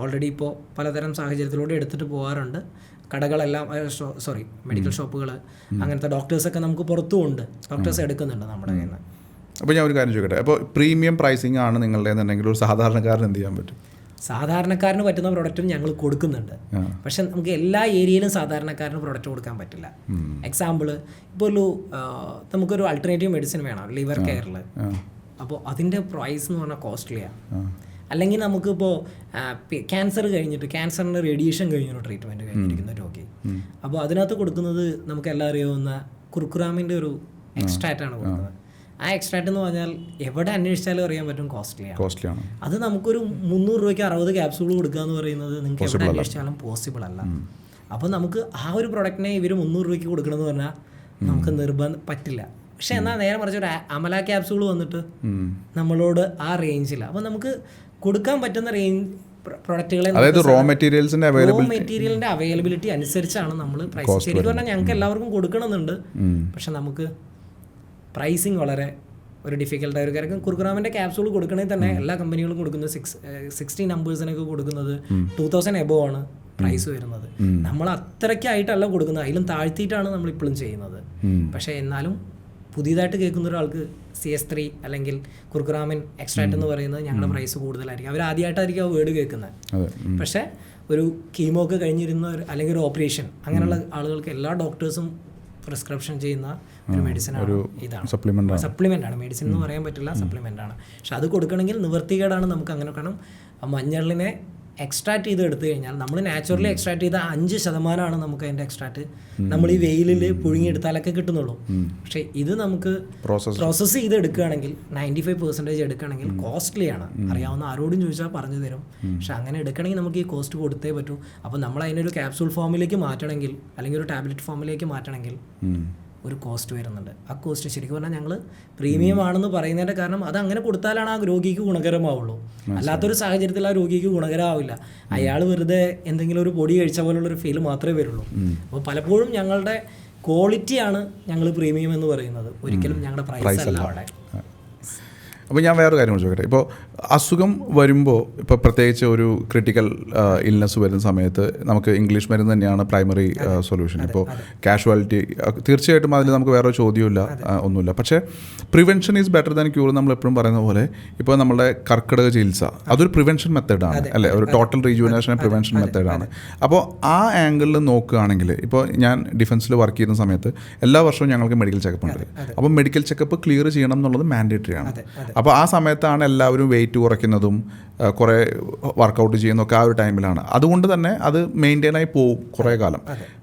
ഓൾറെഡി ഇപ്പോൾ പലതരം സാഹചര്യത്തിലൂടെ എടുത്തിട്ട് പോകാറുണ്ട്. കടകളെല്ലാം മെഡിക്കൽ ഷോപ്പുകൾ, അങ്ങനത്തെ ഡോക്ടേഴ്സൊക്കെ നമുക്ക് പുറത്തുമുണ്ട്, ഡോക്ടേഴ്സ് എടുക്കുന്നുണ്ട് നമ്മുടെ കയ്യിൽ നിന്ന്. അപ്പോൾ ഞാൻ ഒരു കാര്യം ചോദിക്കട്ടെ, അപ്പോൾ പ്രീമിയം പ്രൈസിംഗ് ആണ് നിങ്ങളുടെ എന്നുണ്ടെങ്കിൽ ഒരു സാധാരണക്കാരന് എന്ത് ചെയ്യാൻ പറ്റും? സാധാരണക്കാരന് പറ്റുന്ന പ്രൊഡക്റ്റും ഞങ്ങൾ കൊടുക്കുന്നുണ്ട്. പക്ഷെ നമുക്ക് എല്ലാ ഏരിയയിലും സാധാരണക്കാരന് പ്രൊഡക്റ്റ് കൊടുക്കാൻ പറ്റില്ല. എക്സാമ്പിൾ, ഇപ്പോൾ നമുക്കൊരു അൾട്ടർനേറ്റീവ് മെഡിസിൻ വേണം ലിവർ കെയറിൽ. അപ്പോൾ അതിൻ്റെ പ്രൈസ് എന്ന് പറഞ്ഞാൽ കോസ്റ്റ്ലിയാണ്. അല്ലെങ്കിൽ നമുക്കിപ്പോൾ ക്യാൻസർ കഴിഞ്ഞിട്ട് ക്യാൻസറിൻ്റെ റേഡിയേഷൻ കഴിഞ്ഞൊരു ട്രീറ്റ്മെൻറ്റ് കഴിഞ്ഞിരിക്കുന്ന രോഗി, അപ്പോൾ അതിനകത്ത് കൊടുക്കുന്നത് നമുക്ക് എല്ലാം അറിയാവുന്ന കുർക്കുറാമിൻ്റെ ഒരു എക്സ്ട്രാക്റ്റ് ആണ് കൊടുക്കുന്നത്. ആ എക്സ്ട്രാക്റ്റ് എന്ന് പറഞ്ഞാൽ എവിടെ അന്വേഷിച്ചാലും അറിയാൻ പറ്റും കോസ്റ്റ്ലിയാണ്. അത് നമുക്കൊരു 300 രൂപയ്ക്ക് 60 ക്യാപ്സൂൾ കൊടുക്കുക എന്ന് പറയുന്നത് നിങ്ങൾക്ക് എവിടെ അന്വേഷിച്ചാലും പോസിബിൾ അല്ല. അപ്പോൾ നമുക്ക് ആ ഒരു പ്രൊഡക്റ്റിനെ ഇവർ 300 രൂപയ്ക്ക് കൊടുക്കണമെന്ന് പറഞ്ഞാൽ നമുക്ക് നിർബന്ധം പറ്റില്ല. പക്ഷെ എന്നാൽ നേരെ മറിച്ച് ഒരു അമല ക്യാപ്സൂൾ വന്നിട്ട് നമ്മളോട് ആ റേഞ്ചില്ല. അപ്പോൾ നമുക്ക് കൊടുക്കാൻ പറ്റുന്ന റേഞ്ച് പ്രൊഡക്റ്റുകളെ റോ മെറ്റീരിയലിന്റെ അവൈലബിലിറ്റി അനുസരിച്ചാണ് നമ്മൾ പ്രൈസ്. ശരിക്കും പറഞ്ഞാൽ ഞങ്ങൾക്ക് എല്ലാവർക്കും കൊടുക്കണമെന്നുണ്ട്, പക്ഷെ നമുക്ക് പ്രൈസിങ് വളരെ ഒരു ഡിഫിക്കൽട്ടായ ഒരു കാര്യം. കുർക്കുറാമിൻ്റെ ക്യാപ്സൂൾ കൊടുക്കണമെങ്കിൽ തന്നെ എല്ലാ കമ്പനികളും കൊടുക്കുന്നത് 60 നമ്പേഴ്സിനൊക്കെ കൊടുക്കുന്നത് 2000 എബോവ് ആണ് പ്രൈസ് വരുന്നത്. നമ്മൾ അത്രയ്ക്കായിട്ടല്ല കൊടുക്കുന്നത്, അതിലും താഴ്ത്തിയിട്ടാണ് നമ്മൾ ഇപ്പോഴും ചെയ്യുന്നത്. പക്ഷേ എന്നാലും പുതിയതായിട്ട് കേൾക്കുന്ന ഒരാൾക്ക് CS3 അല്ലെങ്കിൽ കുർക്കുറാമിൻ എക്സ്ട്രാക്റ്റ് എന്ന് പറയുന്നത് ഞങ്ങളുടെ പ്രൈസ് കൂടുതലായിരിക്കും. അവർ ആദ്യമായിട്ടായിരിക്കും ആ വേർഡ് കേൾക്കുന്നത്. പക്ഷേ ഒരു കീമോ ഒക്കെ കഴിഞ്ഞിരുന്ന അല്ലെങ്കിൽ ഒരു ഓപ്പറേഷൻ അങ്ങനെയുള്ള ആളുകൾക്ക് എല്ലാ ഡോക്ടേഴ്സും പ്രിസ്ക്രിപ്ഷൻ ചെയ്യുന്ന ഒരു മെഡിസിനാണ് ഇതാണ്. സപ്ലിമെൻ്റ് ആണ്, മെഡിസിൻ എന്ന് പറയാൻ പറ്റില്ല, സപ്ലിമെൻ്റ് ആണ്. പക്ഷെ അത് കൊടുക്കണമെങ്കിൽ നിവർത്തികേടാണ് നമുക്ക്. അങ്ങനെ കാരണം മഞ്ഞളിനെ എക്സ്ട്രാക്ട് ചെയ്ത് എടുത്തു കഴിഞ്ഞാൽ നമ്മൾ നാച്ചുറലി എക്സ്ട്രാക്ട് ചെയ്ത 5% നമുക്ക് അതിൻ്റെ എക്സ്ട്രാക്ട് നമ്മൾ ഈ വെയിലിൽ പുഴുങ്ങിയെടുത്താലൊക്കെ കിട്ടുന്നുള്ളൂ. പക്ഷേ ഇത് നമുക്ക് പ്രോസസ്സ് ചെയ്ത് എടുക്കുകയാണെങ്കിൽ 95% എടുക്കുകയാണെങ്കിൽ കോസ്റ്റ്ലിയാണ്. അറിയാവുന്ന ആരോടും ചോദിച്ചാൽ പറഞ്ഞു തരും. പക്ഷെ അങ്ങനെ എടുക്കണമെങ്കിൽ നമുക്ക് ഈ കോസ്റ്റ് കൊടുത്തേ പറ്റൂ. അപ്പോൾ നമ്മൾ അതിനൊരു ക്യാപ്സൂൾ ഫോമിലേക്ക് മാറ്റണമെങ്കിൽ അല്ലെങ്കിൽ ഒരു ടാബ്ലറ്റ് ഫോമിലേക്ക് മാറ്റണമെങ്കിൽ ഒരു കോസ്റ്റ് വരുന്നുണ്ട്. ആ കോസ്റ്റ് ശരിക്കും പറഞ്ഞാൽ ഞങ്ങൾ പ്രീമിയം ആണെന്ന് പറയുന്നതിൻ്റെ കാരണം അത് അങ്ങനെ കൊടുത്താലാണ് ആ രോഗിക്ക് ഗുണകരമാവുള്ളൂ. അല്ലാത്തൊരു സാഹചര്യത്തിൽ ആ രോഗിക്ക് ഗുണകരമാവില്ല. അയാൾ വെറുതെ എന്തെങ്കിലും ഒരു പൊടി കഴിച്ച പോലുള്ളൊരു ഫീൽ മാത്രമേ വരുള്ളൂ. അപ്പോൾ പലപ്പോഴും ഞങ്ങളുടെ ക്വാളിറ്റിയാണ് ഞങ്ങൾ പ്രീമിയം എന്ന് പറയുന്നത്, ഒരിക്കലും ഞങ്ങളുടെ പ്രൈസ് അല്ല അവിടെ. അപ്പോൾ ഞാൻ വേറൊരു കാര്യം ചോദിക്കട്ടെ. ഇപ്പോൾ അസുഖം വരുമ്പോൾ ഇപ്പോൾ പ്രത്യേകിച്ച് ഒരു ക്രിട്ടിക്കൽ ഇൽനെസ് വരുന്ന സമയത്ത് നമുക്ക് ഇംഗ്ലീഷ് മരുന്ന് തന്നെയാണ് പ്രൈമറി സൊല്യൂഷൻ. ഇപ്പോൾ കാഷ്വാലിറ്റി തീർച്ചയായിട്ടും അതിൽ നമുക്ക് വേറെ ചോദ്യമില്ല, ഒന്നുമില്ല. പക്ഷേ prevention is better than cure നമ്മൾ എപ്പോഴും പറയുന്ന പോലെ ഇപ്പോൾ നമ്മുടെ കർക്കിടക ചികിത്സ അതൊരു പ്രിവെൻഷൻ മെത്തേഡാണ് അല്ലേ, ഒരു ടോട്ടൽ റീജുവിനേഷൻ പ്രിവെൻഷൻ മെത്തേഡാണ്. അപ്പോൾ ആ ആംഗിളിൽ നോക്കുകയാണെങ്കിൽ ഇപ്പോൾ ഞാൻ ഡിഫൻസിൽ വർക്ക് ചെയ്യുന്ന സമയത്ത് എല്ലാ വർഷവും ഞങ്ങൾക്ക് മെഡിക്കൽ ചെക്കപ്പ് ഉണ്ട്. അപ്പോൾ മെഡിക്കൽ ചെക്കപ്പ് ക്ലിയർ ചെയ്യണം എന്നുള്ളത് മാൻഡേറ്ററി ആണ്. അപ്പോൾ ആ സമയത്താണ് എല്ലാവരും വെയിറ്റ് കുറയ്ക്കുന്നതും കുറേ വർക്കൗട്ട് ചെയ്യുന്നതൊക്കെ ആ ഒരു ടൈമിലാണ്. അതുകൊണ്ട് തന്നെ അത് മെയിൻറ്റെയിൻ ആയി പോകും കുറേ കാലം.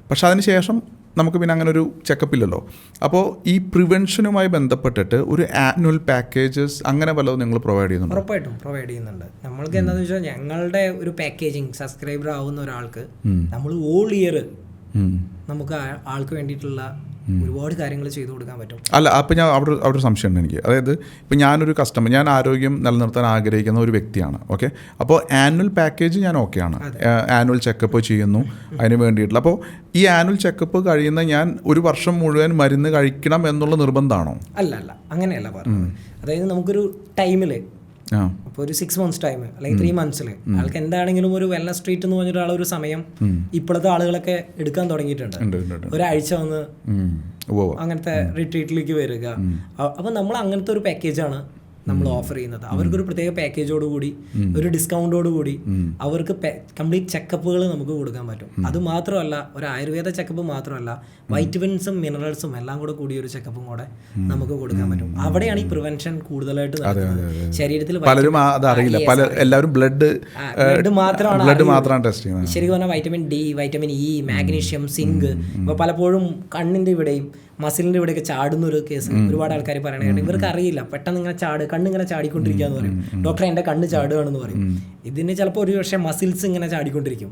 പക്ഷെ അതിന് ശേഷം നമുക്ക് പിന്നെ അങ്ങനെ ഒരു ചെക്കപ്പ് ഇല്ലല്ലോ. അപ്പോൾ ഈ പ്രിവെൻഷനുമായി ബന്ധപ്പെട്ടിട്ട് ഒരു ആനുവൽ പാക്കേജസ് അങ്ങനെ വല്ലതും നിങ്ങൾ പ്രൊവൈഡ് ചെയ്യുന്നുണ്ട്? ഉറപ്പായിട്ടും പ്രൊവൈഡ് ചെയ്യുന്നുണ്ട്. നമ്മൾക്ക് എന്താണെന്ന് വെച്ചാൽ ഞങ്ങളുടെ ഒരു പാക്കേജിങ് സബ്സ്ക്രൈബർ ആവുന്ന ഒരാൾക്ക് നമ്മൾ ഓൾ ഇയർ നമുക്ക് ആൾക്ക് വേണ്ടിയിട്ടുള്ള ഒരുപാട് കാര്യങ്ങൾ ചെയ്തു കൊടുക്കാൻ പറ്റും. അല്ല, അപ്പോൾ ഞാൻ അവിടെ ഒരു സംശയമുണ്ട് എനിക്ക്. അതായത് ഇപ്പോൾ ഞാനൊരു കസ്റ്റമർ, ഞാൻ ആരോഗ്യം നിലനിർത്താൻ ആഗ്രഹിക്കുന്ന ഒരു വ്യക്തിയാണ്. ഓക്കെ, അപ്പോൾ ആനുവൽ പാക്കേജ് ഞാൻ ഓക്കെയാണ്, ആനുവൽ ചെക്കപ്പ് ചെയ്യുന്നു അതിന് വേണ്ടിയിട്ടുള്ള. അപ്പോൾ ഈ ആനുവൽ ചെക്കപ്പ് കഴിയുന്ന ഞാൻ ഒരു വർഷം മുഴുവൻ മരുന്ന് കഴിക്കണം എന്നുള്ള നിർബന്ധമാണോ? അല്ല, അങ്ങനെയല്ല പറഞ്ഞത്. അതായത് നമുക്കൊരു ടൈമിൽ അപ്പോൾ ഒരു 6 months ടൈം അല്ലെങ്കിൽ 3 months ആൾക്ക് എന്താണെങ്കിലും ഒരു വെൽനസ് ട്രീറ്റ് എന്ന് പറഞ്ഞിട്ട് ആളൊരു സമയം ഇപ്പോഴത്തെ ആളുകളൊക്കെ എടുക്കാൻ തുടങ്ങിയിട്ടുണ്ട്. ഒരാഴ്ച വന്ന് അങ്ങനത്തെ റിട്രീറ്റിലേക്ക് വരിക. അപ്പോൾ നമ്മൾ അങ്ങനത്തെ ഒരു പാക്കേജാണ് നമ്മൾ ഓഫർ ചെയ്യുന്നത്. അവർക്കൊരു പ്രത്യേക പാക്കേജോടുകൂടി ഒരു ഡിസ്കൗണ്ടോടുകൂടി അവർക്ക് കംപ്ലീറ്റ് ചെക്കപ്പുകൾ നമുക്ക് കൊടുക്കാൻ പറ്റും. അത് മാത്രമല്ല, ഒരു ആയുർവേദ ചെക്കപ്പ് മാത്രമല്ല, വൈറ്റമിൻസും മിനറൽസും എല്ലാം കൂടെ കൂടിയ ഒരു ചെക്കപ്പും കൂടെ നമുക്ക് കൊടുക്കാൻ പറ്റും. അവിടെയാണ് ഈ പ്രിവെൻഷൻ കൂടുതലായിട്ട് നടക്കുന്നത്. ശരീരത്തിൽ എല്ലാവരും ബ്ലഡ് മാത്രമാണ് ടെസ്റ്റ് ചെയ്യുന്നത്. ശരിക്കും പറഞ്ഞാൽ vitamin D, vitamin E, magnesium, zinc. ഇപ്പോൾ പലപ്പോഴും കണ്ണിൻ്റെ ഇവിടെയും മസിലിൻ്റെ ഇവിടെയൊക്കെ ചാടുന്ന ഒരു കേസ് ഒരുപാട് ആൾക്കാർ പറയണേ. ഇവർക്ക് അറിയില്ല, പെട്ടെന്ന് ഇങ്ങനെ കണ്ണിങ്ങനെ ചാടിക്കൊണ്ടിരിക്കുക എന്ന് പറയും. ഡോക്ടർ എൻ്റെ കണ്ണ് ചാടുകയാണെന്ന് പറയും. ഇതിന് ചിലപ്പോൾ ഒരു പക്ഷേ മസിൽസ് ഇങ്ങനെ ചാടിക്കൊണ്ടിരിക്കും.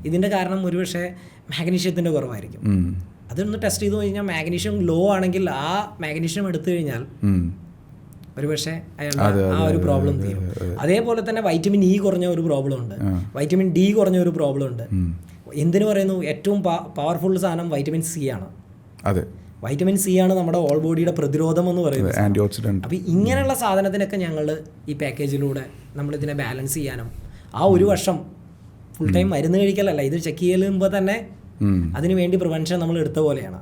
ഇതിൻ്റെ കാരണം ഒരു പക്ഷേ മാഗ്നീഷ്യത്തിൻ്റെ കുറവായിരിക്കും. അതൊന്ന് ടെസ്റ്റ് ചെയ്ത് കഴിഞ്ഞാൽ മാഗ്നീഷ്യം ലോ ആണെങ്കിൽ ആ മാഗ്നീഷ്യം എടുത്തു കഴിഞ്ഞാൽ ഒരു പക്ഷേ അയാളുടെ ആ ഒരു പ്രോബ്ലം തീരും. അതേപോലെ തന്നെ വൈറ്റമിൻ ഇ കുറഞ്ഞ ഒരു പ്രോബ്ലം ഉണ്ട്, വൈറ്റമിൻ ഡി കുറഞ്ഞ ഒരു പ്രോബ്ലം ഉണ്ട്. എന്തിനു പറയുന്നു? ഏറ്റവും പവർഫുൾ സാധനം വൈറ്റമിൻ സി ആണ്. അതെ, വൈറ്റമിൻ സി ആണ് നമ്മുടെ ഓൾ ബോഡിയുടെ പ്രതിരോധം എന്ന് പറയുന്നത്. Antioxidant. അപ്പോൾ ഇങ്ങനെയുള്ള സാധനത്തിനൊക്കെ ഞങ്ങൾ ഈ പാക്കേജിലൂടെ നമ്മളിതിനെ ബാലൻസ് ചെയ്യാനും ആ ഒരു വർഷം ഫുൾ ടൈം മരുന്ന് കഴിക്കലല്ല, ഇത് ചെക്ക് ചെയ്യുമ്പോൾ തന്നെ അതിന് വേണ്ടി പ്രിവെൻഷൻ നമ്മൾ എടുത്ത പോലെയാണ്.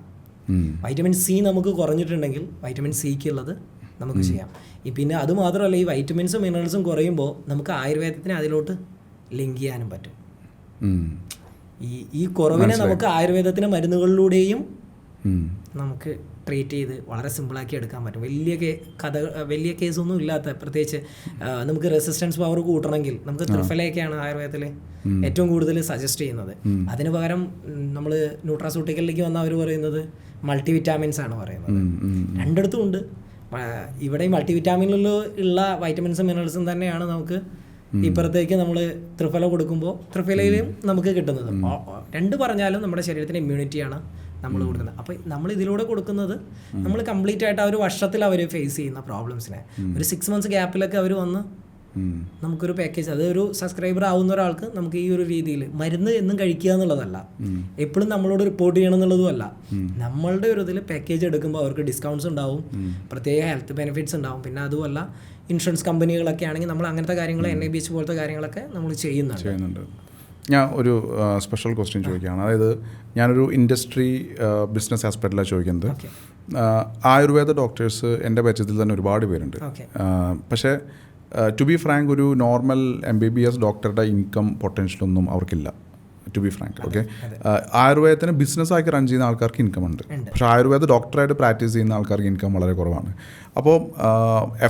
വൈറ്റമിൻ സി നമുക്ക് കുറഞ്ഞിട്ടുണ്ടെങ്കിൽ വൈറ്റമിൻ സിക്ക് ഉള്ളത് നമുക്ക് ചെയ്യാം. പിന്നെ അത് മാത്രമല്ല, ഈ വൈറ്റമിൻസും മിനറൽസും കുറയുമ്പോൾ നമുക്ക് ആയുർവേദത്തിനെ അതിലോട്ട് ലിങ്ക് ചെയ്യാനും പറ്റും. ഈ കുറവിനെ നമുക്ക് ആയുർവേദത്തിൻ്റെ മരുന്നുകളിലൂടെയും നമുക്ക് ട്രീറ്റ് ചെയ്ത് വളരെ സിമ്പിളാക്കി എടുക്കാൻ പറ്റും. വലിയ കേസൊന്നും ഇല്ലാത്ത, പ്രത്യേകിച്ച് നമുക്ക് റെസിസ്റ്റൻസ് പവർ കൂട്ടണമെങ്കിൽ നമുക്ക് ത്രിഫലയൊക്കെയാണ് ആയുർവേദത്തിൽ ഏറ്റവും കൂടുതൽ സജസ്റ്റ് ചെയ്യുന്നത്. അതിന് പകരം നമ്മൾ ന്യൂട്രാസ്യൂട്ടിക്കലിലേക്ക് വന്ന അവർ പറയുന്നത് മൾട്ടി വിറ്റാമിൻസ് ആണ് പറയുന്നത്. രണ്ടിടത്തും ഉണ്ട്. ഇവിടെ മൾട്ടി വിറ്റാമിനിൽ ഉള്ള വൈറ്റമിൻസും മിനറൽസും തന്നെയാണ് നമുക്ക് ഇപ്പുറത്തേക്ക് നമ്മൾ ത്രിഫല കൊടുക്കുമ്പോൾ ത്രിഫലയിലും നമുക്ക് കിട്ടുന്നത്. രണ്ട് പറഞ്ഞാലും നമ്മുടെ ശരീരത്തിന് ഇമ്മ്യൂണിറ്റിയാണ് നമ്മൾ കൊടുക്കുന്നത്. അപ്പോൾ നമ്മൾ ഇതിലൂടെ കൊടുക്കുന്നത് നമ്മൾ കംപ്ലീറ്റ് ആയിട്ട് ആ ഒരു വർഷത്തിൽ അവർ ഫേസ് ചെയ്യുന്ന പ്രോബ്ലംസിനെ ഒരു 6 months ഗ്യാപ്പിലൊക്കെ അവർ വന്ന് നമുക്കൊരു പാക്കേജ്, അതൊരു സബ്സ്ക്രൈബർ ആവുന്ന ഒരാൾക്ക് നമുക്ക് ഈ ഒരു രീതിയിൽ മരുന്ന് എന്നും കഴിക്കുക എന്നുള്ളതല്ല, എപ്പോഴും നമ്മളോട് റിപ്പോർട്ട് ചെയ്യണം എന്നുള്ളതുമല്ല. നമ്മളുടെ ഒരു ഇതിൽ പാക്കേജ് എടുക്കുമ്പോൾ അവർക്ക് ഡിസ്കൗണ്ട്സ് ഉണ്ടാവും, പ്രത്യേക ഹെൽത്ത് ബെനിഫിറ്റ്സ് ഉണ്ടാവും. പിന്നെ അതുമല്ല ഇൻഷുറൻസ് കമ്പനികളൊക്കെ ആണെങ്കിൽ നമ്മൾ അങ്ങനത്തെ കാര്യങ്ങൾ NIBH പോലത്തെ കാര്യങ്ങളൊക്കെ നമ്മൾ ചെയ്യുന്നുണ്ട്. ഞാൻ ഒരു സ്പെഷ്യൽ ക്വസ്റ്റ്യൻ ചോദിക്കുകയാണ്. അതായത് ഞാനൊരു ഇൻഡസ്ട്രി ബിസിനസ് ആസ്പെക്റ്റിലാണ് ചോദിക്കുന്നത്. ആയുർവേദ ഡോക്ടേഴ്സ് എൻ്റെ പരിചയത്തിൽ തന്നെ ഒരുപാട് പേരുണ്ട്. പക്ഷേ ടു ബി ഫ്രാങ്ക് ഒരു നോർമൽ MBBS ഡോക്ടറുടെ ഇൻകം പൊട്ടൻഷ്യലൊന്നും അവർക്കില്ല, ടു ബി ഫ്രാങ്ക്. ഓക്കെ, ആയുർവേദത്തിന് ബിസിനസ്സാക്കി റൺ ചെയ്യുന്ന ആൾക്കാർക്ക് ഇൻകം ഉണ്ട്, പക്ഷേ ആയുർവേദ ഡോക്ടറായിട്ട് പ്രാക്ടീസ് ചെയ്യുന്ന ആൾക്കാർക്ക് ഇൻകം വളരെ കുറവാണ്. അപ്പോൾ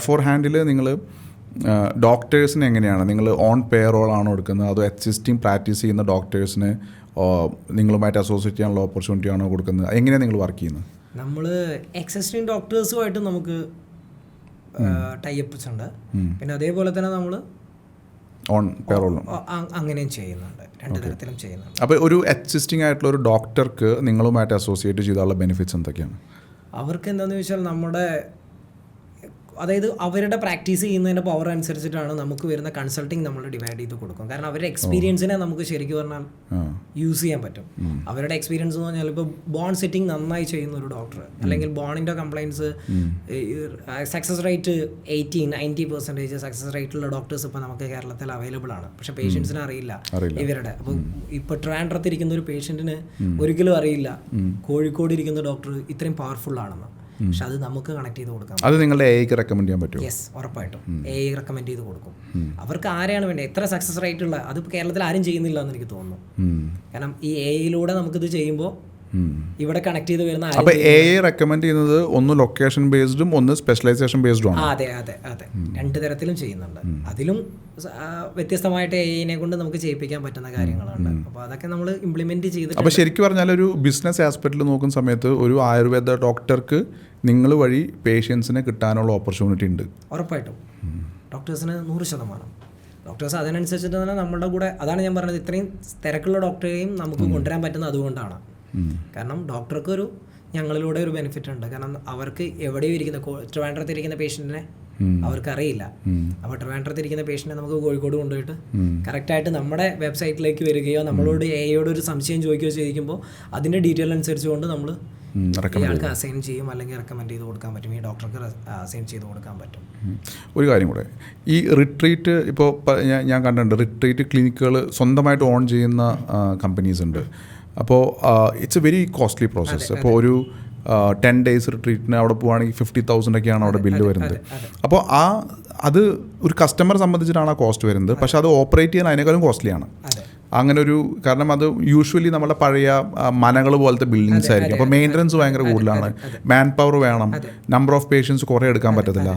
എഫോർ ഹാൻഡിൽ നിങ്ങൾ ഡോക്ടേഴ്സിന് എങ്ങനെയാണ് നിങ്ങൾ ഓൺ പേറോൾ ആണോ എടുക്കുന്നത്, അതോ എക്സിസ്റ്റിംഗ് പ്രാക്ടീസ് ചെയ്യുന്ന ഡോക്ടേഴ്സിന് നിങ്ങളുമായിട്ട് അസോസിയേറ്റ് ചെയ്യാനുള്ള ഓപ്പർച്യൂണിറ്റി ആണോ കൊടുക്കുന്നത്? എങ്ങനെയാണ് നിങ്ങൾ വർക്ക് ചെയ്യുന്നത്? നമ്മൾ എക്സിസ്റ്റിംഗ് ഡോക്ടേഴ്സുമായിട്ട് നമുക്ക് ടൈഅപ്സ് ഉണ്ട്. പിന്നെ അതേപോലെ തന്നെ നമ്മൾ ഓൺ പേറോളും അങ്ങനെയും ചെയ്യുന്നുണ്ട്. രണ്ട് തരത്തിലും ചെയ്യുന്നുണ്ട്. അപ്പോൾ ഒരു എക്സിസ്റ്റിംഗ് ആയിട്ടുള്ള ഒരു ഡോക്ടർക്ക് നിങ്ങളുമായിട്ട് അസോസിയേറ്റ് ചെയ്താലുള്ള ബെനിഫിറ്റ്സ് എന്തൊക്കെയാണ്? അവർക്ക് എന്താണെന്ന് വെച്ചാൽ നമ്മുടെ അതായത് അവരുടെ പ്രാക്ടീസ് ചെയ്യുന്നതിൻ്റെ പവർ അനുസരിച്ചിട്ടാണ് നമുക്ക് വരുന്ന കൺസൾട്ടിങ് നമ്മൾ ഡിവൈഡ് ചെയ്ത് കൊടുക്കും. കാരണം അവരുടെ എക്സ്പീരിയൻസിനെ നമുക്ക് ശരിക്കും പറഞ്ഞാൽ യൂസ് ചെയ്യാൻ പറ്റും. അവരുടെ എക്സ്പീരിയൻസ് എന്ന് പറഞ്ഞാൽ ഇപ്പോൾ ബോൺ സെറ്റിംഗ് നന്നായി ചെയ്യുന്ന ഒരു ഡോക്ടർ, അല്ലെങ്കിൽ ബോണിൻ്റെ കംപ്ലയിൻസ് സക്സസ് റേറ്റ് 80-90% സക്സസ് റേറ്റുള്ള ഡോക്ടേഴ്സ് ഇപ്പോൾ നമുക്ക് കേരളത്തിൽ അവൈലബിൾ ആണ്. പക്ഷേ പേഷ്യൻസിന് അറിയില്ല ഇവരുടെ. അപ്പോൾ ഇപ്പോൾ ട്രിവാൻഡ്രത്ത് ഇരിക്കുന്ന ഒരു പേഷ്യൻറ്റിന് ഒരിക്കലും അറിയില്ല കോഴിക്കോട് ഇരിക്കുന്ന ഡോക്ടർ ഇത്രയും പവർഫുൾ ആണെന്ന്. പക്ഷെ അത് നമുക്ക് കണക്ട് ചെയ്ത് കൊടുക്കാം. അത് നിങ്ങളുടെ AIക്ക് റെക്കമെൻഡ് ചെയ്യാൻ പറ്റും? യെസ്, ഉറപ്പായിട്ടും AI റെക്കമെൻഡ് ചെയ്ത് കൊടുക്കും. അവർക്ക് ആരെയാണ് വേണ്ടത്, എത്ര സക്സസ് റേറ്റ് ഉള്ള, അത് കേരളത്തിൽ ആരും ചെയ്യുന്നില്ല എന്ന് എനിക്ക് തോന്നുന്നു. കാരണം ഈ AIയിലൂടെ നമുക്കിത് ചെയ്യുമ്പോൾ ഇവിടെ കണക്ട് ചെയ്ത് വരുന്ന അപ്പോൾ AI റെക്കമെൻഡ് ചെയ്യുന്നത് ഒന്ന് ലൊക്കേഷൻ ബേസ്ഡും ഒന്ന് സ്പെഷ്യലൈസേഷൻ ബേസ്ഡും ആണ്. അതെ അതെ അതെ, രണ്ട് തരത്തിലും ചെയ്യുന്നുണ്ട്. അതിലും വ്യത്യസ്തമായിട്ട് AIനെ കൊണ്ട് നമുക്ക് ചെയ്യിപ്പിക്കാൻ പറ്റുന്ന കാര്യങ്ങളുണ്ട്. അപ്പോൾ അതൊക്കെ നമ്മൾ ഇംപ്ലിമെന്റ് ചെയ്ത്. അപ്പോൾ ശരിക്കും പറഞ്ഞാൽ ഒരു ബിസിനസ് ആസ്പെക്റ്റിൽ നോക്കുന്ന സമയത്ത് ഒരു ആയുർവേദ ഡോക്ടർക്ക് നിങ്ങൾ വഴി പേഷ്യൻസിനെ കിട്ടാനുള്ള ഓപ്പർച്യൂണിറ്റി ഉണ്ട്. ഉറപ്പായിട്ടും ഡോക്ടേഴ്സിന് 100%. ഡോക്ടേഴ്സ് അതിനനുസരിച്ചിട്ട് തന്നെ നമ്മളുടെ കൂടെ, അതാണ് ഞാൻ പറഞ്ഞത്, ഇത്രയും തിരക്കുള്ള ഡോക്ടറെയും നമുക്ക് കൊണ്ടുവരാൻ പറ്റുന്നത് അതുകൊണ്ടാണ്. കാരണം ഡോക്ടർക്ക് ഒരു ഞങ്ങളിലൂടെ ഒരു ബെനിഫിറ്റ് ഉണ്ട്. കാരണം അവർക്ക് എവിടെയും ഇരിക്കുന്ന ട്രിവാൻഡ്രത്ത് ഇരിക്കുന്ന പേഷ്യൻറ്റിനെ അവർക്ക് അറിയില്ല. അപ്പോൾ ട്രിവാൻഡ്രത്ത് ഇരിക്കുന്ന പേഷ്യൻറ്റിനെ നമുക്ക് കോഴിക്കോട് കൊണ്ടുപോയിട്ട് കറക്റ്റായിട്ട് നമ്മുടെ വെബ്സൈറ്റിലേക്ക് വരികയോ നമ്മളോട് AIയോട് ഒരു സംശയം ചോദിക്കുകയോ ചെയ്യിക്കുമ്പോൾ അതിൻ്റെ ഡീറ്റെയിൽ അനുസരിച്ചുകൊണ്ട് നമ്മൾ ഇയാൾക്ക് അസൈൻ ചെയ്യും, അല്ലെങ്കിൽ റെക്കമെൻഡ് ചെയ്ത് കൊടുക്കാൻ പറ്റും, ഈ ഡോക്ടർക്ക് അസൈൻ ചെയ്ത് കൊടുക്കാൻ പറ്റും. ഒരു കാര്യം കൂടെ, ഈ റിട്രീറ്റ് ഇപ്പോൾ ഞാൻ കണ്ടിട്ടുണ്ട്, റിട്രീറ്റ് ക്ലിനിക്കുകൾ സ്വന്തമായിട്ട് ഓൺ ചെയ്യുന്ന കമ്പനീസ് ഉണ്ട്. അപ്പോൾ it's A very costly process. അപ്പോൾ ഒരു 10 days റിട്രീറ്റിന് അവിടെ പോവുകയാണെങ്കിൽ 50,000 ഒക്കെയാണ് അവിടെ ബില്ല് വരുന്നത്. അപ്പോൾ അത് ഒരു കസ്റ്റമറെ സംബന്ധിച്ചിട്ടാണ് ആ കോസ്റ്റ് വരുന്നത്, പക്ഷേ അത് ഓപ്പറേറ്റ് ചെയ്യാൻ അതിനേക്കാളും കോസ്റ്റ്ലിയാണ്. അങ്ങനെ ഒരു കാരണം അത് യൂഷ്വലി നമ്മുടെ പഴയ മനകൾ പോലത്തെ ബിൽഡിങ്സ് ആയിരിക്കും. അപ്പോൾ മെയിൻ്റനൻസ് ഭയങ്കര കൂടുതലാണ്, മാൻ പവർ വേണം, നമ്പർ ഓഫ് പേഷ്യൻസ് കുറേ എടുക്കാൻ പറ്റത്തില്ല.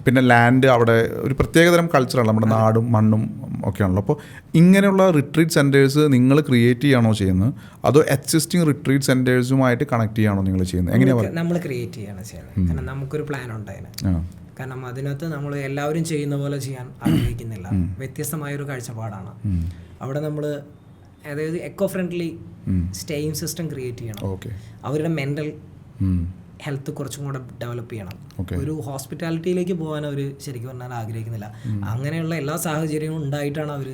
പിന്നെ ലാൻഡ് അവിടെ ഒരു പ്രത്യേകതരം കൾച്ചറാണ്, നമ്മുടെ നാടും മണ്ണും ഒക്കെയാണല്ലോ. അപ്പോൾ ഇങ്ങനെയുള്ള റിട്രീറ്റ് സെൻറ്റേഴ്സ് നിങ്ങൾ ക്രിയേറ്റ് ചെയ്യുകയാണോ ചെയ്യുന്നത്, അതോ എക്സിസ്റ്റിംഗ് റിട്രീറ്റ് സെൻറ്റേഴ്സുമായിട്ട് കണക്ട് ചെയ്യുകയാണോ നിങ്ങൾ ചെയ്യുന്നത്? എങ്ങനെയാണ് നമ്മൾ ക്രിയേറ്റ് ചെയ്യണം ചെയ്യുന്നത്? കാരണം നമുക്കൊരു പ്ലാൻ ഉണ്ടായിരുന്നു. കാരണം അതിനകത്ത് നമ്മൾ എല്ലാവരും ചെയ്യുന്ന പോലെ ചെയ്യാൻ ആഗ്രഹിക്കുന്നില്ല, വ്യത്യസ്തമായൊരു കാഴ്ചപ്പാടാണ്. അവിടെ നമ്മൾ അതായത് eco friendly staying system create ചെയ്യണം. അവരുടെ മെൻ്റൽ ഹെൽത്ത് കുറച്ചും കൂടെ ഡെവലപ്പ് ചെയ്യണം. ഒരു ഹോസ്പിറ്റാലിറ്റിയിലേക്ക് പോകാൻ അവർ ശരിക്കും പറഞ്ഞാൽ ആഗ്രഹിക്കുന്നില്ല. അങ്ങനെയുള്ള എല്ലാ സാഹചര്യവും ഉണ്ടായിട്ടാണ് അവർ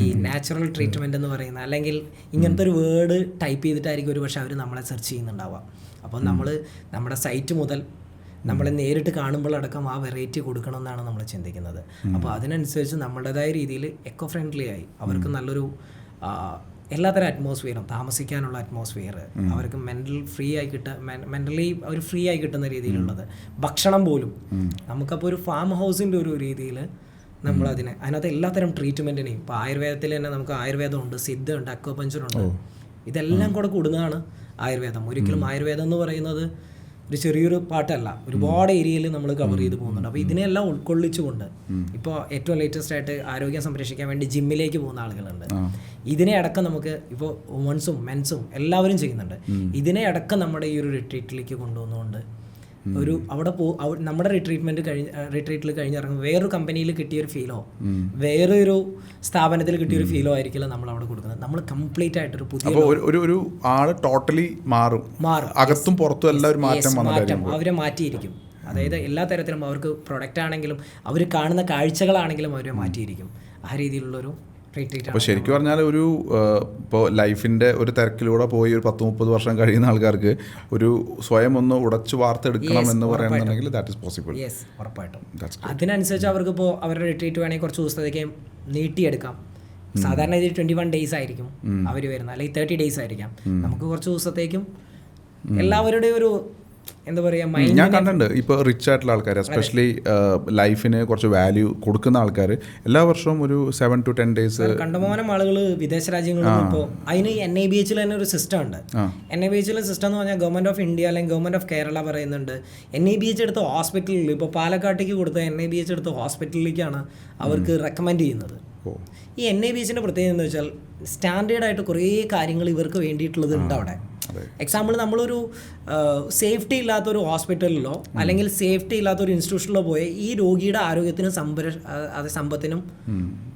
ഈ നാച്ചുറൽ ട്രീറ്റ്മെൻറ്റ് എന്ന് പറയുന്നത്, അല്ലെങ്കിൽ ഇങ്ങനത്തെ ഒരു വേർഡ് ടൈപ്പ് ചെയ്തിട്ടായിരിക്കും ഒരു പക്ഷേ അവർ നമ്മളെ സെർച്ച് ചെയ്യുന്നുണ്ടാവുക. അപ്പോൾ നമ്മൾ നമ്മുടെ സൈറ്റ് മുതൽ നമ്മളെ നേരിട്ട് കാണുമ്പോഴടക്കം ആ വെറൈറ്റി കൊടുക്കണമെന്നാണ് നമ്മൾ ചിന്തിക്കുന്നത്. അപ്പോൾ അതിനനുസരിച്ച് നമ്മളുടേതായ രീതിയിൽ എക്കോ ഫ്രണ്ട്ലി ആയി അവർക്ക് നല്ലൊരു എല്ലാത്തരം അറ്റ്മോസ്ഫിയറും, താമസിക്കാനുള്ള അറ്റ്മോസ്ഫിയർ, അവർക്ക് മെൻ്റലി അവർ ഫ്രീ ആയി കിട്ടുന്ന രീതിയിലുള്ളത്, ഭക്ഷണം പോലും നമുക്കപ്പോൾ ഒരു ഫാം ഹൗസിൻ്റെ ഒരു രീതിയിൽ അതിനകത്ത് എല്ലാത്തരം ട്രീറ്റ്മെൻറ്റിനെയും, ഇപ്പോൾ ആയുർവേദത്തിൽ തന്നെ നമുക്ക് ആയുർവേദമുണ്ട്, സിദ്ധമുണ്ട്, അക്വപഞ്ചറുണ്ട്, ഇതെല്ലാം കൂടെ കൂടുന്നതാണ് ആയുർവേദം. ഒരിക്കലും ആയുർവേദം എന്ന് പറയുന്നത് ഒരു ചെറിയൊരു പാട്ടല്ല, ഒരുപാട് ഏരിയയിൽ നമ്മൾ കവർ ചെയ്ത് പോകുന്നുണ്ട്. അപ്പോൾ ഇതിനെല്ലാം ഉൾക്കൊള്ളിച്ചുകൊണ്ട് ഇപ്പോൾ ഏറ്റവും ലേറ്റസ്റ്റ് ആയിട്ട് ആരോഗ്യം സംരക്ഷിക്കാൻ വേണ്ടി ജിമ്മിലേക്ക് പോകുന്ന ആളുകളുണ്ട്. ഇതിനെ അടക്കം നമുക്ക് ഇപ്പോൾ വുമൺസും മെൻസും എല്ലാവരും ചെയ്യുന്നുണ്ട്. ഇതിനെ അടക്കം നമ്മുടെ ഈ ഒരു റിട്രീറ്റിലേക്ക് കൊണ്ടുവന്നുകൊണ്ട് ഒരു അവിടെ നമ്മുടെ റിട്രീറ്റിൽ കഴിഞ്ഞിറങ്ങും വേറൊരു കമ്പനിയിൽ കിട്ടിയൊരു ഫീലോ വേറൊരു സ്ഥാപനത്തിൽ കിട്ടിയൊരു ഫീലോ ആയിരിക്കില്ല നമ്മൾ അവിടെ കൊടുക്കുന്നത്. നമ്മൾ കംപ്ലീറ്റ് ആയിട്ടൊരു പുതിയ ഒരു ആള് ടോട്ടലി മാറും, അകത്തും പുറത്തും എല്ലാം ഒരു മാറ്റം അവരെ മാറ്റിയിരിക്കും. അതായത് എല്ലാ തരത്തിലും അവർക്ക് പ്രൊഡക്റ്റ് ആണെങ്കിലും അവർ കാണുന്ന കാഴ്ചകളാണെങ്കിലും അവരെ മാറ്റിയിരിക്കും. ആ രീതിയിലുള്ളൊരു അപ്പോൾ ശരിക്കും പറഞ്ഞാൽ ഒരു ഇപ്പോൾ ലൈഫിൻ്റെ ഒരു തിരക്കിലൂടെ പോയി ഒരു 10-30 വർഷം കഴിയുന്ന ആൾക്കാർക്ക് ഒരു സ്വയം ഒന്ന് ഉടച്ചു വാർത്തെടുക്കണം എന്ന് പറയുന്നുണ്ടെങ്കിൽ ദാറ്റ് ഈസ് പോസിബിൾ. യെസ്, ഉറപ്പായിട്ടും. അതിനനുസരിച്ച് അവർക്ക് ഇപ്പോൾ അവരുടെ റിട്രീറ്റ് വേണമെങ്കിൽ കുറച്ച് ദിവസത്തേക്ക് നീട്ടിയെടുക്കാം. സാധാരണ ഇതിൽ 21 days ആയിരിക്കും അവർ വരുന്നത്, അല്ലെങ്കിൽ 30 days ആയിരിക്കാം. നമുക്ക് കുറച്ച് ദിവസത്തേക്കും എല്ലാവരുടെയും ഒരു എന്താ പറയുക, ഞാൻ കണ്ടിട്ടുണ്ട് ഇപ്പോൾ റിച്ച് ആയിട്ടുള്ള ആൾക്കാർ എസ്പെഷ്യലി ലൈഫിന് കുറച്ച് വാല്യൂ കൊടുക്കുന്ന ആൾക്കാർ എല്ലാ വർഷവും ഒരു 7 to 10 days കണ്ടമാനം ആളുകൾ വിദേശ രാജ്യങ്ങളിൽ ഇപ്പോൾ അതിന് NABH തന്നെ ഒരു സിസ്റ്റം ഉണ്ട്. NABH സിസ്റ്റം എന്ന് പറഞ്ഞാൽ ഗവൺമെൻറ് ഓഫ് ഇന്ത്യ അല്ലെങ്കിൽ ഗവൺമെൻറ് ഓഫ് കേരള പറയുന്നുണ്ട് NABH എടുത്ത ഹോസ്പിറ്റലിൽ ഇപ്പോൾ പാലക്കാട്ടേക്ക് കൊടുത്ത NABH എടുത്ത ഹോസ്പിറ്റലിലേക്കാണ് അവർക്ക് റെക്കമെൻഡ് ചെയ്യുന്നത്. ഈ NABHൻ്റെ പ്രത്യേകത എന്ന് വെച്ചാൽ സ്റ്റാൻഡേർഡായിട്ട് കുറേ കാര്യങ്ങൾ ഇവർക്ക് വേണ്ടിയിട്ടുള്ളത് ഉണ്ട് അവിടെ. എക്സാമ്പിൾ, നമ്മളൊരു സേഫ്റ്റി ഇല്ലാത്തൊരു ഹോസ്പിറ്റലിലോ അല്ലെങ്കിൽ സേഫ്റ്റി ഇല്ലാത്തൊരു ഇൻസ്റ്റിറ്റ്യൂഷനിലോ പോയ ഈ രോഗിയുടെ ആരോഗ്യത്തിനും സമ്പത്തിനും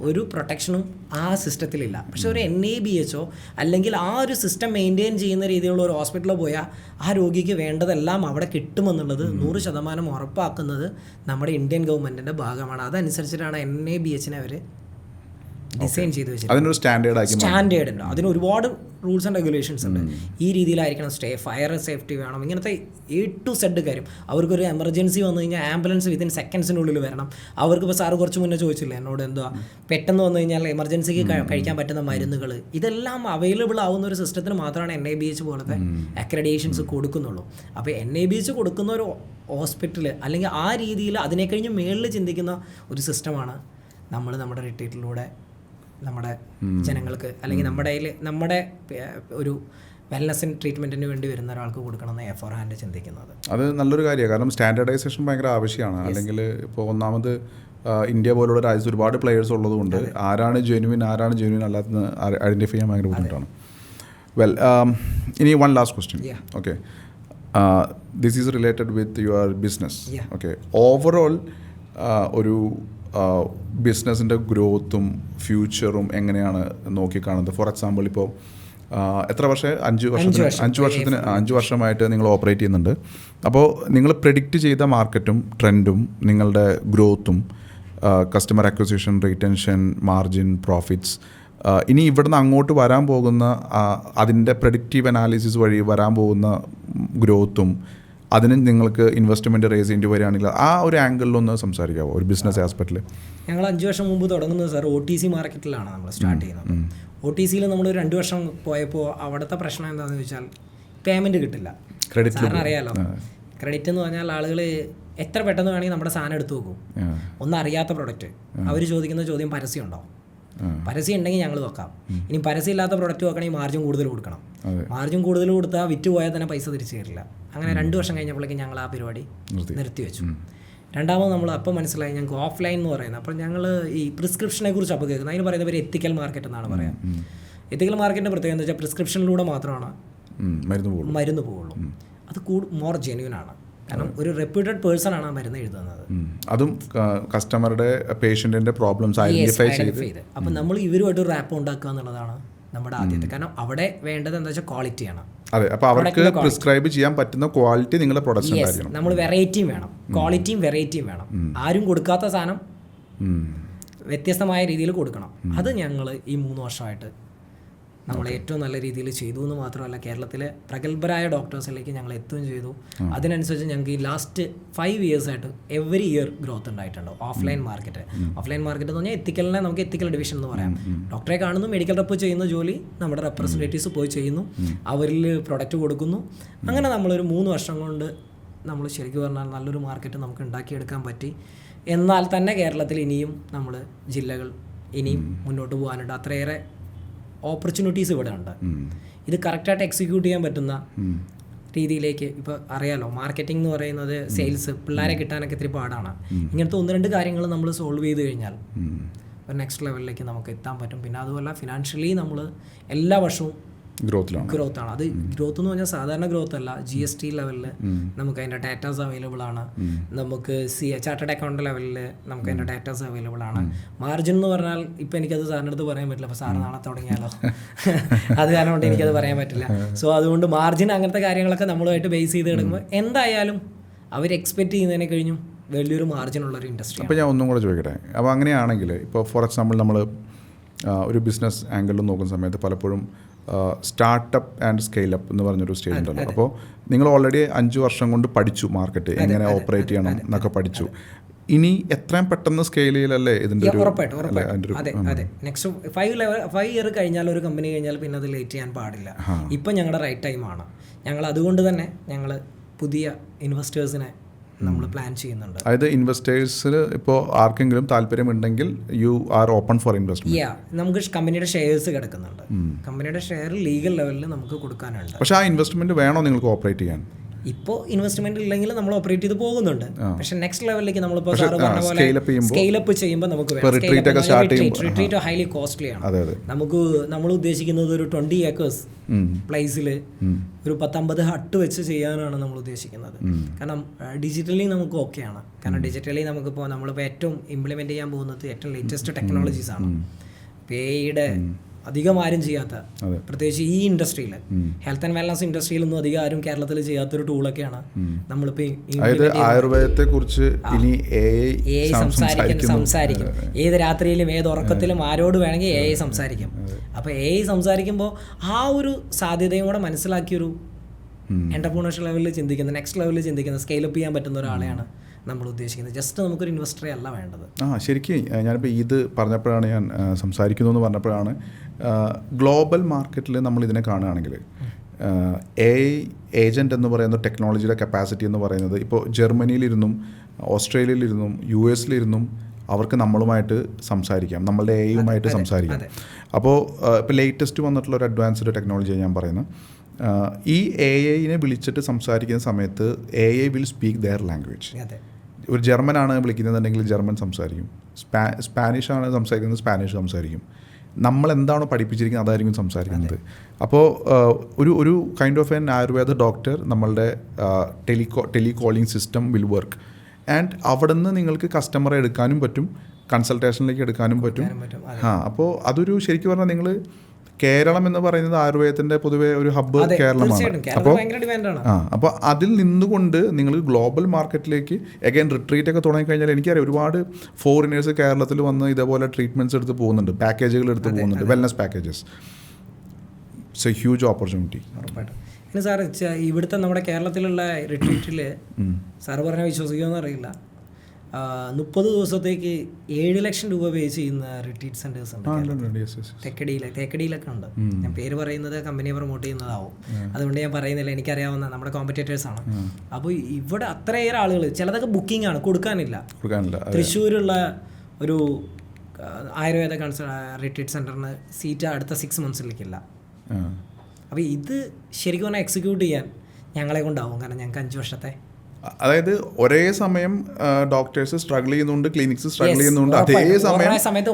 ഒരു പ്രൊട്ടക്ഷനും ആ സിസ്റ്റത്തിലില്ല. പക്ഷെ ഒരു NABH അല്ലെങ്കിൽ ആ ഒരു സിസ്റ്റം മെയിൻറ്റെയിൻ ചെയ്യുന്ന രീതിയിലുള്ള ഒരു ഹോസ്പിറ്റലിൽ പോയാൽ ആ രോഗിക്ക് വേണ്ടതെല്ലാം അവിടെ കിട്ടുമെന്നുള്ളത് 100% ഉറപ്പാക്കുന്നത് നമ്മുടെ ഇന്ത്യൻ ഗവൺമെൻറ്റിൻ്റെ ഭാഗമാണ്. അതനുസരിച്ചിട്ടാണ് NABHനെ അവർ ഡിസൈൻ ചെയ്ത് വെച്ചിട്ടുണ്ട്. സ്റ്റാൻഡേർഡ് ഉണ്ട്, അതിന് ഒരുപാട് റൂൾസ് ആൻഡ് റെഗുലേഷൻസ് ഉണ്ട്. ഈ രീതിയിലായിരിക്കണം ഫയർ സേഫ്റ്റി വേണം, ഇങ്ങനത്തെ A to Z കാര്യം. അവർക്കൊരു എമർജൻസി വന്നു കഴിഞ്ഞാൽ ആംബുലൻസ് വിത്തിൻ സെക്കൻഡ്സിനുള്ളിൽ വരണം. അവർക്കിപ്പോൾ സാറ് കുറച്ച് മുന്നേ ചോദിച്ചില്ലേ എന്നോട്, എന്താ പെട്ടെന്ന് വന്നു കഴിഞ്ഞാൽ എമർജൻസിക്ക് കഴിക്കാൻ പറ്റുന്ന മരുന്നുകൾ, ഇതെല്ലാം അവൈലബിൾ ആവുന്ന ഒരു സിസ്റ്റത്തിന് മാത്രമാണ് NABH പോലത്തെ അക്രഡിറ്റേഷൻസ് കൊടുക്കുന്നുള്ളൂ. അപ്പോൾ NABH കൊടുക്കുന്ന ഒരു ഹോസ്പിറ്റൽ അല്ലെങ്കിൽ ആ രീതിയിൽ അതിനെ കഴിഞ്ഞ് മേളിൽ ചിന്തിക്കുന്ന ഒരു സിസ്റ്റമാണ് നമ്മുടെ റിട്രീറ്റിലൂടെ നമ്മുടെ ജനങ്ങൾക്ക് അല്ലെങ്കിൽ നമ്മുടെ ഒരു വെൽനസ് ട്രീറ്റ്മെൻറ്റിന് വേണ്ടി വരുന്ന ഒരാൾക്ക് കൊടുക്കണമെന്ന് എ ഫോർ ഹാൻഡ് ചിന്തിക്കുന്നത്. അത് നല്ലൊരു കാര്യമാണ്. കാരണം സ്റ്റാൻഡേർഡൈസേഷൻ ഭയങ്കര ആവശ്യമാണ്. അല്ലെങ്കിൽ ഇപ്പോൾ ഒന്നാമത് ഇന്ത്യ പോലുള്ള രാജ്യത്ത് ഒരുപാട് പ്ലെയേഴ്സ് ഉള്ളതുകൊണ്ട് ആരാണ് ജെന്യുവിൻ അല്ലാത്തതെന്ന് ഐഡൻറ്റിഫൈ ചെയ്യാൻ ഭയങ്കര ബുദ്ധിമുട്ടാണ്. വെൽ, ഇനി one last question. Okay, this is related with your business. Okay, overall ഒരു ബിസിനസ്സിൻ്റെ ഗ്രോത്തും ഫ്യൂച്ചറും എങ്ങനെയാണ് നോക്കിക്കാണുന്നത്? ഫോർ എക്സാമ്പിൾ, ഇപ്പോൾ എത്ര വർഷം 5 വർഷമായിട്ട് നിങ്ങൾ ഓപ്പറേറ്റ് ചെയ്യുന്നുണ്ട്. അപ്പോൾ നിങ്ങൾ പ്രെഡിക്റ്റ് ചെയ്ത മാർക്കറ്റും ട്രെൻഡും നിങ്ങളുടെ ഗ്രോത്തും customer acquisition, retention, margin, profits, ഇനി ഇവിടുന്ന് അങ്ങോട്ട് വരാൻ പോകുന്ന അതിൻ്റെ പ്രെഡിക്റ്റീവ് അനാലിസിസ് വഴി വരാൻ പോകുന്ന ഗ്രോത്തും അതിന് നിങ്ങൾക്ക് ഇൻവെസ്റ്റ്മെൻറ്റ് റേസ് ചെയ്യേണ്ടി വരികയാണെങ്കിൽ ആ ഒരു ആംഗിളിലൊന്ന് സംസാരിക്കാമോ ഒരു ബിസിനസ് ആസ്പെക്റ്റിൽ? ഞങ്ങൾ 5 വർഷം മുമ്പ് തുടങ്ങുന്നത് സാർ OTC മാർക്കറ്റിലാണ് നമ്മൾ സ്റ്റാർട്ട് ചെയ്യുന്നത്. OTCയിൽ നമ്മൾ 2 വർഷം പോയപ്പോൾ അവിടുത്തെ പ്രശ്നം എന്താണെന്ന് വെച്ചാൽ പേയ്മെൻറ്റ് കിട്ടില്ല. സാറിന് അറിയാമല്ലോ, ക്രെഡിറ്റ് എന്ന് പറഞ്ഞാൽ ആളുകൾ എത്ര പെട്ടെന്ന് വേണമെങ്കിൽ നമ്മുടെ സാധനം എടുത്തു നോക്കും. ഒന്നും അറിയാത്ത പ്രൊഡക്റ്റ് അവർ ചോദിക്കുന്ന ചോദ്യം പരസ്യം ഉണ്ടോ? പരസ്യം ഉണ്ടെങ്കിൽ ഞങ്ങൾ വെക്കാം. ഇനി പരസ്യം ഇല്ലാത്ത പ്രൊഡക്റ്റ് വെക്കണമെങ്കിൽ മാർജിൻ കൂടുതൽ കൊടുക്കണം. മാർജിൻ കൂടുതൽ കൊടുത്താൽ വിറ്റ് പോയാൽ തന്നെ പൈസ തിരിച്ചു തരില്ല. അങ്ങനെ 2 വർഷം കഴിഞ്ഞപ്പോഴേക്കും ഞങ്ങൾ ആ പരിപാടി നിർത്തിവെച്ചു. രണ്ടാമത് നമ്മൾ അപ്പം മനസ്സിലായി ഞങ്ങൾക്ക് ഓഫ്ലൈൻ എന്ന് പറയുന്നത്. അപ്പോൾ ഞങ്ങൾ ഈ പ്രിസ്ക്രിപ്ഷനെ കുറിച്ച് അപ്പോൾ കേൾക്കുന്നത് അതിന് പറയുന്ന പേര് എത്തിക്കൽ മാർക്കറ്റ് എന്നാണ് പറയാം. എത്തിക്കൽ മാർക്കറ്റിൻ്റെ പ്രത്യേകത എന്താ വെച്ചാൽ പ്രിസ്ക്രിപ്ഷനിലൂടെ മാത്രമാണ് മരുന്ന് പോവുള്ളൂ. അത് മോർ ജെന്യൂൻ ആണ്. കാരണം ഒരു റെപ്യൂട്ടഡ് പേഴ്സൺ ആണ് ആ മരുന്ന് എഴുതുന്നത്. അതും കസ്റ്റമറുടെ പേഷ്യൻറ്റിൻ്റെ പ്രോബ്ലംസ് ഐഡൻറ്റിഫൈ ചെയ്ത് അപ്പം നമ്മൾ ഇവരുമായിട്ട് ഒരു റാപ്പ് ഉണ്ടാക്കുക എന്നുള്ളതാണ് നമ്മുടെ ആദ്യത്തെ. കാരണം അവിടെ വേണ്ടത് എന്താ വെച്ചാൽ ക്വാളിറ്റിയാണ്. അതെ, അപ്പോൾ അവർക്ക് പ്രിസ്ക്രൈബ് ചെയ്യാൻ പറ്റുന്ന ക്വാളിറ്റി നിങ്ങളുടെ പ്രൊഡക്ഷൻ ആയിരിക്കണം. നമ്മൾ വെറൈറ്റിയും വേണം, ക്വാളിറ്റിയും വെറൈറ്റിയും വേണം. ആരും കൊടുക്കാത്ത സാധനം വ്യത്യസ്തമായ രീതിയിൽ കൊടുക്കണം. അത് ഞങ്ങൾ ഈ 3 വർഷമായിട്ട് നമ്മൾ ഏറ്റവും നല്ല രീതിയിൽ ചെയ്തു എന്ന് മാത്രമല്ല, കേരളത്തിലെ പ്രഗത്ഭരായ ഡോക്ടേഴ്സിലേക്ക് ഞങ്ങൾ എത്തുകയും ചെയ്തു. അതിനനുസരിച്ച് ഞങ്ങൾക്ക് ഈ ലാസ്റ്റ് 5 years ആയിട്ട് എവറി ഇയർ ഗ്രോത്ത് ഉണ്ടായിട്ടുണ്ട്. ഓഫ്ലൈൻ മാർക്കറ്റ് എന്ന് പറഞ്ഞാൽ എത്തിക്കലിനെ നമുക്ക് എത്തിക്കൽ ഡിവിഷൻ എന്ന് പറയാം. ഡോക്ടറെ കാണുന്നു, മെഡിക്കൽ റെപ്പ് ചെയ്യുന്ന ജോലി നമ്മുടെ റെപ്രസെൻറ്റേറ്റീവ്സ് പോയി ചെയ്യുന്നു, അവരിൽ പ്രൊഡക്റ്റ് കൊടുക്കുന്നു. അങ്ങനെ നമ്മളൊരു 3 വർഷം കൊണ്ട് നമ്മൾ ശരിക്കും പറഞ്ഞാൽ നല്ലൊരു മാർക്കറ്റ് നമുക്ക് ഉണ്ടാക്കിയെടുക്കാൻ പറ്റി. എന്നാൽ തന്നെ കേരളത്തിൽ ഇനിയും നമ്മൾ ജില്ലകൾ ഇനിയും മുന്നോട്ട് പോകാനുണ്ട്. അത്രയേറെ ഓപ്പർച്യൂണിറ്റീസ് ഇവിടെ ഉണ്ട്. ഇത് കറക്റ്റായിട്ട് എക്സിക്യൂട്ട് ചെയ്യാൻ പറ്റുന്ന രീതിയിലേക്ക് ഇപ്പോൾ അറിയാലോ, മാർക്കറ്റിംഗ് എന്ന് പറയുന്നത് സെയിൽസ്, പിള്ളേരെ കിട്ടാനൊക്കെ ഇത്തിരി പാടാണ്. ഇങ്ങനത്തെ 1-2 കാര്യങ്ങൾ നമ്മൾ സോൾവ് ചെയ്ത് കഴിഞ്ഞാൽ ഒരു നെക്സ്റ്റ് ലെവലിലേക്ക് നമുക്ക് എത്താൻ പറ്റും. പിന്നെ അതുമല്ല ഫിനാൻഷ്യലി നമ്മൾ എല്ലാ വർഷവും ഗ്രോത്താണ്. അത് ഗ്രോത്ത് എന്ന് പറഞ്ഞാൽ സാധാരണ ഗ്രോത്ത് അല്ല, GST ലെവലിൽ നമുക്ക് അതിൻ്റെ ഡാറ്റാസ് അവൈലബിൾ ആണ്. നമുക്ക് ചാർട്ടേഡ് അക്കൗണ്ട് ലെവലിൽ നമുക്ക് അതിൻ്റെ ഡാറ്റാസ് അവൈലബിൾ ആണ്. മാർജിൻ എന്ന് പറഞ്ഞാൽ ഇപ്പം എനിക്കത് സാറിൻ്റെ അടുത്ത് പറയാൻ പറ്റില്ല, അപ്പോൾ സാറ് നാളെ തുടങ്ങിയാലോ, അത് കാരണം കൊണ്ട് എനിക്കത് പറയാൻ പറ്റില്ല. സോ അതുകൊണ്ട് മാർജിൻ അങ്ങനത്തെ കാര്യങ്ങളൊക്കെ നമ്മളുമായിട്ട് ബേസ് ചെയ്ത് കിടക്കുമ്പോൾ എന്തായാലും അവർ എക്സ്പെക്റ്റ് ചെയ്യുന്നതിനെ കഴിഞ്ഞും വലിയൊരു മാർജിൻ ഉള്ളൊരു ഇൻഡസ്ട്രി. അപ്പോൾ ഞാൻ ഒന്നും കൂടെ ചോദിക്കട്ടെ, അപ്പോൾ അങ്ങനെയാണെങ്കിൽ ഇപ്പോൾ ഫോർ എക്സാമ്പിൾ നമ്മൾ ഒരു ബിസിനസ് ആംഗിളിൽ നോക്കുന്ന സമയത്ത് പലപ്പോഴും സ്റ്റാർട്ടപ്പ് ആൻഡ് സ്കെയിൽ അപ്പ് എന്ന് പറഞ്ഞൊരു സ്റ്റേജ് ഉണ്ടല്ലോ. അപ്പോൾ നിങ്ങൾ ഓൾറെഡി 5 വർഷം കൊണ്ട് പഠിച്ചു മാർക്കറ്റ് എങ്ങനെ ഓപ്പറേറ്റ് ചെയ്യണം എന്നൊക്കെ പഠിച്ചു. ഇനി എത്രയും പെട്ടെന്ന് സ്കെയിൽ ചെയ്യലല്ലേ ഇതിൻ്റെ അതെ. നെക്സ്റ്റ് 5 ഇയർ കഴിഞ്ഞാൽ ഒരു കമ്പനി കഴിഞ്ഞാൽ പിന്നെ അത് ലേറ്റ് ചെയ്യാൻ പാടില്ല. ഇപ്പം ഞങ്ങളുടെ റൈറ്റ് ടൈമാണ്. ഞങ്ങൾ അതുകൊണ്ട് തന്നെ ഞങ്ങൾ പുതിയ ഇൻവെസ്റ്റേഴ്സിനെ നമ്മൾ പ്ലാൻ ചെയ്യുന്നുണ്ട്. അതായത് ഇൻവെസ്റ്റേഴ്സിൽ ഇപ്പോൾ ആർക്കെങ്കിലും താല്പര്യമുണ്ടെങ്കിൽ you are open four investment. നമുക്ക് കമ്പനിയുടെ ഷെയർസ് കിടക്കുന്നുണ്ട്. കമ്പനിയുടെ ഷെയർ ലീഗൽ ലെവലിൽ നമുക്ക് കൊടുക്കാനുണ്ട്. പക്ഷേ ആ ഇൻവെസ്റ്റ്മെന്റ് വേണോ നിങ്ങൾക്ക് ഓപ്പറേറ്റ് ചെയ്യാൻ? ഇപ്പോൾ ഇൻവെസ്റ്റ്മെന്റ് ഇല്ലെങ്കിൽ നമ്മൾ ഓപ്പറേറ്റ് ചെയ്ത് പോകുന്നുണ്ട്. പക്ഷേ നെക്സ്റ്റ് ലെവലിലേക്ക് നമ്മളിപ്പോൾ സാറ് പറഞ്ഞ പോലെ സ്കെയിലപ്പ് ചെയ്യുമ്പോൾ നമുക്ക് റിട്രീറ്റ് ഹൈലി കോസ്റ്റ്ലി ആണ്. നമ്മൾ ഉദ്ദേശിക്കുന്നത് ഒരു 20 acres പ്ലേസിൽ ഒരു 10-50 ഹട്ട് വെച്ച് ചെയ്യാനാണ് നമ്മൾ ഉദ്ദേശിക്കുന്നത്. കാരണം ഡിജിറ്റലി നമുക്ക് ഓക്കെയാണ്. കാരണം ഡിജിറ്റലി നമുക്കിപ്പോൾ നമ്മളിപ്പോൾ ഏറ്റവും ഇംപ്ലിമെന്റ് ചെയ്യാൻ പോകുന്നത് ഏറ്റവും ലേറ്റസ്റ്റ് ടെക്നോളജീസ് ആണ്. AI-യുടെ അധികം ആരും ചെയ്യാത്ത, പ്രത്യേകിച്ച് ഈ ഇൻഡസ്ട്രിയിൽ ഹെൽത്ത് ആൻഡ് വെൽനസ് ഇൻഡസ്ട്രിയിലൊന്നും അധികം ആരും കേരളത്തിൽ ചെയ്യാത്തൊരു ടൂളൊക്കെയാണ് നമ്മളിപ്പോൾ ആയുർവേദത്തെ കുറിച്ച് സംസാരിക്കും. ഏത് രാത്രിയിലും ഏത് ഉറക്കത്തിലും ആരോട് വേണമെങ്കിൽ AI സംസാരിക്കും. അപ്പോൾ AI സംസാരിക്കുമ്പോൾ ആ ഒരു സാധ്യതയും കൂടെ മനസ്സിലാക്കിയൊരു എന്റർപ്രണർഷിപ്പ് ലെവലിൽ ചിന്തിക്കുന്ന, നെക്സ്റ്റ് ലെവലിൽ ചിന്തിക്കുന്ന, സ്കെയിലപ്പ് ചെയ്യാൻ പറ്റുന്ന ഒരാളെയാണ് നമ്മൾ ഉദ്ദേശിക്കുന്നത്. ജസ്റ്റ് നമുക്കൊരു ഇൻവെസ്റ്ററെ അല്ല വേണ്ടത്. ശരിക്കും ഞാനിപ്പോൾ ഇത് പറഞ്ഞപ്പോഴാണ്, ഞാൻ സംസാരിക്കുന്നു എന്ന് പറഞ്ഞപ്പോഴാണ്, ഗ്ലോബൽ മാർക്കറ്റിൽ നമ്മൾ ഇതിനെ കാണുകയാണെങ്കിൽ AI ഏജൻറ്റ് എന്ന് പറയുന്ന ടെക്നോളജിയുടെ കപ്പാസിറ്റി എന്ന് പറയുന്നത് ഇപ്പോൾ ജർമ്മനിയിലിരുന്നും ഓസ്ട്രേലിയയിലിരുന്നും US-ലിരുന്നും അവർക്ക് നമ്മളുമായിട്ട് സംസാരിക്കാം, നമ്മളുടെ AI-യുമായിട്ട് സംസാരിക്കാം. അപ്പോൾ ഇപ്പോൾ ലേറ്റസ്റ്റ് വന്നിട്ടുള്ള ഒരു അഡ്വാൻസ്ഡ് ടെക്നോളജിയാണ് ഞാൻ പറയുന്നത്. ഈ AI-നെ വിളിച്ചിട്ട് സംസാരിക്കുന്ന സമയത്ത് AI will speak their language. ഒരു ജർമ്മനാണ് വിളിക്കുന്നതെന്നുണ്ടെങ്കിൽ ജർമ്മൻ സംസാരിക്കും, സ്പാനിഷാണ് സംസാരിക്കുന്നത് സ്പാനിഷ് സംസാരിക്കും, നമ്മൾ എന്താണോ പഠിപ്പിച്ചിരിക്കുന്നത് അതായിരിക്കും സംസാരിക്കുന്നത്. അപ്പോൾ ഒരു kind of an Ayurveda doctor നമ്മളുടെ telecalling system will work. And അവിടെ നിന്ന് നിങ്ങൾക്ക് കസ്റ്റമറെ എടുക്കാനും പറ്റും, കൺസൾട്ടേഷനിലേക്ക് എടുക്കാനും പറ്റും. അപ്പോൾ അതൊരു ശരിക്കും പറഞ്ഞാൽ നിങ്ങൾ കേരളം എന്ന് പറയുന്നത് ആയുർവേദത്തിൻ്റെ പൊതുവെ ഒരു ഹബ്ബ് കേരളമാണ്. അപ്പോൾ അതിൽ നിന്നുകൊണ്ട് നിങ്ങൾ ഗ്ലോബൽ മാർക്കറ്റിലേക്ക് അഗൈൻ റിട്രീറ്റ് ഒക്കെ തുടങ്ങിക്കഴിഞ്ഞാൽ എനിക്കറിയാം ഒരുപാട് ഫോറിനേഴ്സ് കേരളത്തിൽ വന്ന് ഇതേപോലെ ട്രീറ്റ്മെൻറ്റ്സ് എടുത്ത് പോകുന്നുണ്ട്, പാക്കേജുകൾ എടുത്ത് പോകുന്നുണ്ട്, wellness packages. It's A huge opportunity. പിന്നെ സാർ ഇവിടുത്തെ നമ്മുടെ കേരളത്തിലുള്ള റിട്രീറ്റിൽ സാറ് പറഞ്ഞാൽ വിശ്വസിക്കുമെന്ന് അറിയില്ല, 30 ദിവസത്തേക്ക് 7 ലക്ഷം രൂപ പേ ചെയ്യുന്ന റിട്രീറ്റ് സെന്റേഴ്സ് ഉണ്ട് തേക്കടിയിലൊക്കെ ഉണ്ട്. ഞാൻ പേര് പറയുന്നത് കമ്പനിയെ പ്രൊമോട്ട് ചെയ്യുന്നതാവും, അതുകൊണ്ട് ഞാൻ പറയുന്നില്ല, എനിക്കറിയാവുന്ന നമ്മുടെ കോമ്പറ്റേറ്റേഴ്സാണ്. അപ്പോൾ ഇവിടെ അത്രയേറെ ആളുകൾ, ചിലതൊക്കെ ബുക്കിംഗ് ആണ്, കൊടുക്കാനില്ല. തൃശ്ശൂരുള്ള ഒരു ആയുർവേദ റിട്രീറ്റ് സെന്ററിന് സീറ്റ് അടുത്ത 6 മന്ത്സിലേക്കില്ല. അപ്പോൾ ഇത് ശരിക്കും പറഞ്ഞാൽ എക്സിക്യൂട്ട് ചെയ്യാൻ ഞങ്ങളെ കൊണ്ടാവും, കാരണം ഞങ്ങൾക്ക് 5 വർഷത്തെ, അതായത് ഒരേ സമയം ഡോക്ടേഴ്സ് സ്ട്രഗിൾ ചെയ്യുന്നുണ്ട്, ക്ലിനിക്സ് സ്ട്രഗിൾ ചെയ്യുന്നുണ്ട്, അതേ സമയത്ത്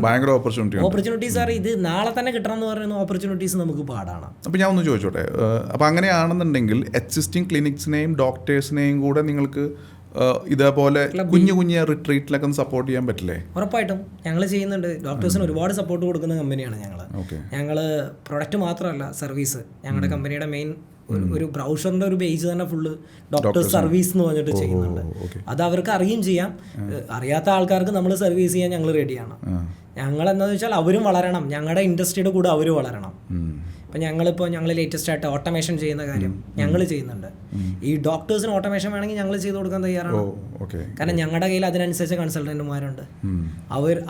ഭയങ്കര ഓപ്പർച്യൂണിറ്റീസ് ആണ്. ഇത് നാളെ തന്നെ കിട്ടണം എന്ന് പറയുന്ന ഓപ്പർച്യൂണിറ്റീസ് നമുക്ക് പാടാണ്. അപ്പോൾ ഞാൻ ഒന്ന് ചോദിച്ചോട്ടെ, അപ്പോൾ അങ്ങനെയാണെന്നുണ്ടെങ്കിൽ എക്സിസ്റ്റിംഗ് ക്ലിനിക്സിനെയും ഡോക്ടേഴ്സിനെയും കൂടെ നിങ്ങൾക്ക് ഇതേപോലെ കുഞ്ഞു റിട്രീറ്റിലൊക്കെ സപ്പോർട്ട് ചെയ്യാൻ പറ്റില്ലേ? ഉറപ്പായിട്ടും ഞങ്ങൾ ചെയ്യുന്നുണ്ട്. ഡോക്ടേഴ്സിന് ഒരുപാട് സപ്പോർട്ട് കൊടുക്കുന്ന കമ്പനിയാണ് ഞങ്ങൾ. പ്രൊഡക്റ്റ് മാത്രമല്ല, സർവീസ്. ഞങ്ങളുടെ കമ്പനിയുടെ മെയിൻ ഒരു ബ്രൗഷറിന്റെ ഒരു പേജ് തന്നെ ഫുള്ള് ഡോക്ടേഴ്സ് സർവീസ് എന്ന് പറഞ്ഞിട്ട് ചെയ്യുന്നുണ്ട്. അത് അവർക്ക് അറിയും ചെയ്യാം, അറിയാത്ത ആൾക്കാർക്ക് നമ്മൾ സർവീസ് ചെയ്യാൻ ഞങ്ങൾ റെഡിയാണ്. ഞങ്ങൾ എന്താണെന്ന് വെച്ചാൽ അവരും വളരണം, ഞങ്ങളുടെ ഇൻഡസ്ട്രിയുടെ കൂടെ അവർ വളരണം. ഇപ്പം ഞങ്ങൾ ലേറ്റസ്റ്റ് ആയിട്ട് ഓട്ടോമേഷൻ ചെയ്യുന്ന കാര്യം ഞങ്ങൾ ചെയ്യുന്നുണ്ട്. ഈ ഡോക്ടേഴ്സിന് ഓട്ടോമേഷൻ വേണമെങ്കിൽ ഞങ്ങൾ ചെയ്ത് കൊടുക്കാൻ തയ്യാറാണ്. കാരണം ഞങ്ങളുടെ കയ്യിൽ അതിനനുസരിച്ച് കൺസൾട്ടന്റുമാരുണ്ട്.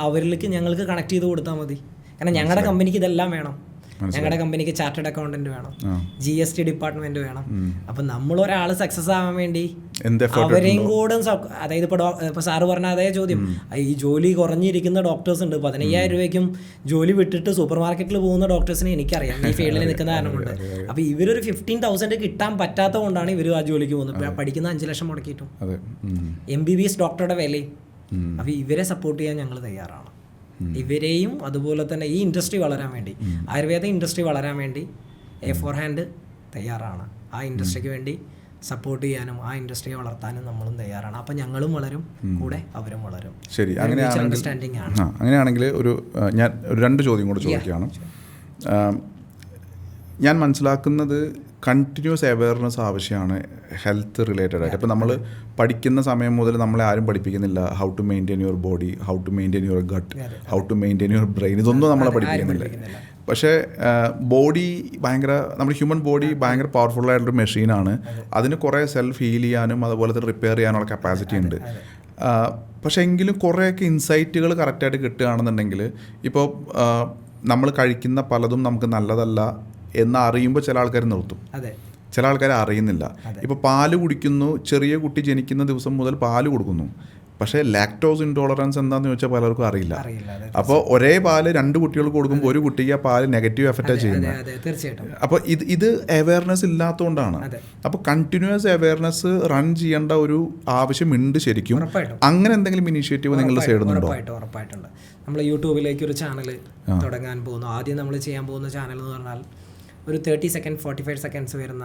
അവരിലേക്ക് ഞങ്ങൾക്ക് കണക്ട് ചെയ്ത് കൊടുത്താൽ മതി. കാരണം ഞങ്ങളുടെ കമ്പനിക്ക് ഇതെല്ലാം വേണം. ഞങ്ങളുടെ കമ്പനിക്ക് ചാർട്ടേഡ് അക്കൗണ്ടന്റ് വേണം, GST ഡിപ്പാർട്ട്മെന്റ് വേണം. അപ്പം നമ്മളൊരാൾ സക്സസ് ആവാൻ വേണ്ടി അവരെയും കൂടെ അതായത് ഇപ്പോൾ സാറ് പറഞ്ഞ അതേ ചോദ്യം, ഈ ജോലി കുറഞ്ഞിരിക്കുന്ന ഡോക്ടേഴ്സ് ഉണ്ട്. 15,000 രൂപയ്ക്കും ജോലി വിട്ടിട്ട് സൂപ്പർ മാർക്കറ്റിൽ പോകുന്ന ഡോക്ടേഴ്സിനെ എനിക്കറിയാം, ഈ ഫീൽഡിൽ നിൽക്കുന്ന കാരണം കൊണ്ട്. അപ്പോൾ ഇവരൊരു 15,000 കിട്ടാൻ പറ്റാത്തത് കൊണ്ടാണ് ഇവർ ആ ജോലിക്ക് പോകുന്നത്. പഠിക്കുന്ന 5 ലക്ഷം മുടക്കിയിട്ടും MBBS ഡോക്ടറുടെ വിലയും. അപ്പോൾ ഇവരെ സപ്പോർട്ട് ചെയ്യാൻ ഞങ്ങൾ തയ്യാറാണ്. ഇവരെയും അതുപോലെ തന്നെ ഈ ഇൻഡസ്ട്രി വളരാൻ വേണ്ടി, ആയുർവേദ ഇൻഡസ്ട്രി വളരാൻ വേണ്ടി A4 ഹാൻഡ് തയ്യാറാണ്. ആ ഇൻഡസ്ട്രിക്ക് വേണ്ടി സപ്പോർട്ട് ചെയ്യാനും ആ ഇൻഡസ്ട്രിയെ വളർത്താനും നമ്മളും തയ്യാറാണ്. അപ്പം ഞങ്ങളും വളരും, കൂടെ അവരും വളരും. ശരി, അണ്ടർസ്റ്റാൻഡിംഗ് ആണ്. അങ്ങനെയാണെങ്കിൽ ഞാൻ 2 ചോദ്യം കൂടെ ചോദിക്കുകയാണ്. ഞാൻ മനസ്സിലാക്കുന്നത് കണ്ടിന്യൂസ് അവയർനെസ് ആവശ്യമാണ് ഹെൽത്ത് റിലേറ്റഡ് ആയിട്ട്. ഇപ്പോൾ നമ്മൾ പഠിക്കുന്ന സമയം മുതൽ നമ്മളെ ആരും പഠിപ്പിക്കുന്നില്ല how to maintain your body, how to maintain your gut, how to maintain your brain, ഇതൊന്നും നമ്മളെ പഠിപ്പിക്കുന്നില്ല. പക്ഷേ ബോഡി നമ്മുടെ ഹ്യൂമൻ ബോഡി ഭയങ്കര പവർഫുൾ ആയിട്ടുള്ളൊരു മെഷീനാണ്. അതിന് കുറേ സെൽഫ് ഹീൽ ചെയ്യാനും അതുപോലെ തന്നെ റിപ്പയർ ചെയ്യാനുള്ള കപ്പാസിറ്റി ഉണ്ട്. പക്ഷേ എങ്കിലും കുറേയൊക്കെ ഇൻസൈറ്റുകൾ കറക്റ്റായിട്ട് കിട്ടുകയാണെന്നുണ്ടെങ്കിൽ, ഇപ്പോൾ നമ്മൾ കഴിക്കുന്ന പലതും നമുക്ക് നല്ലതല്ല എന്ന് അറിയുമ്പോൾ ചില ആൾക്കാർ നിർത്തും, ചില ആൾക്കാർ അറിയുന്നില്ല. ഇപ്പോൾ പാല് കുടിക്കുന്നു, ചെറിയ കുട്ടി ജനിക്കുന്ന ദിവസം മുതൽ പാല് കൊടുക്കുന്നു, പക്ഷേ ലാക്ടോസ് ഇൻടോളറൻസ് എന്താണെന്ന് ചോദിച്ചാൽ പലർക്കും അറിയില്ല. അപ്പോൾ ഒരേ പാല് 2 കുട്ടികൾക്ക് കൊടുക്കുമ്പോൾ ഒരു കുട്ടിക്ക് ആ പാല് നെഗറ്റീവ് എഫക്റ്റാണ് ചെയ്യുന്നത്. അപ്പോൾ ഇത് അവയർനെസ് ഇല്ലാത്തതുകൊണ്ടാണ്. അപ്പോൾ കണ്ടിന്യൂസ് അവയർനെസ് റൺ ചെയ്യേണ്ട ഒരു ആവശ്യമുണ്ട് ശരിക്കും. അങ്ങനെ എന്തെങ്കിലും ഇനീഷ്യേറ്റീവ് നിങ്ങളുടെ സൈഡിൽ നിന്നുണ്ടോ? ഉറപ്പായിട്ടുണ്ട്. നമ്മൾ യൂട്യൂബിലേക്ക് ഒരു ചാനൽ തുടങ്ങാൻ പോകുന്നു. ആദ്യം നമ്മൾ ചെയ്യാൻ പോകുന്ന ചാനൽ എന്ന് പറഞ്ഞാൽ ഒരു 30 സെക്കൻഡ് 45 സെക്കൻഡ്സ് വരുന്ന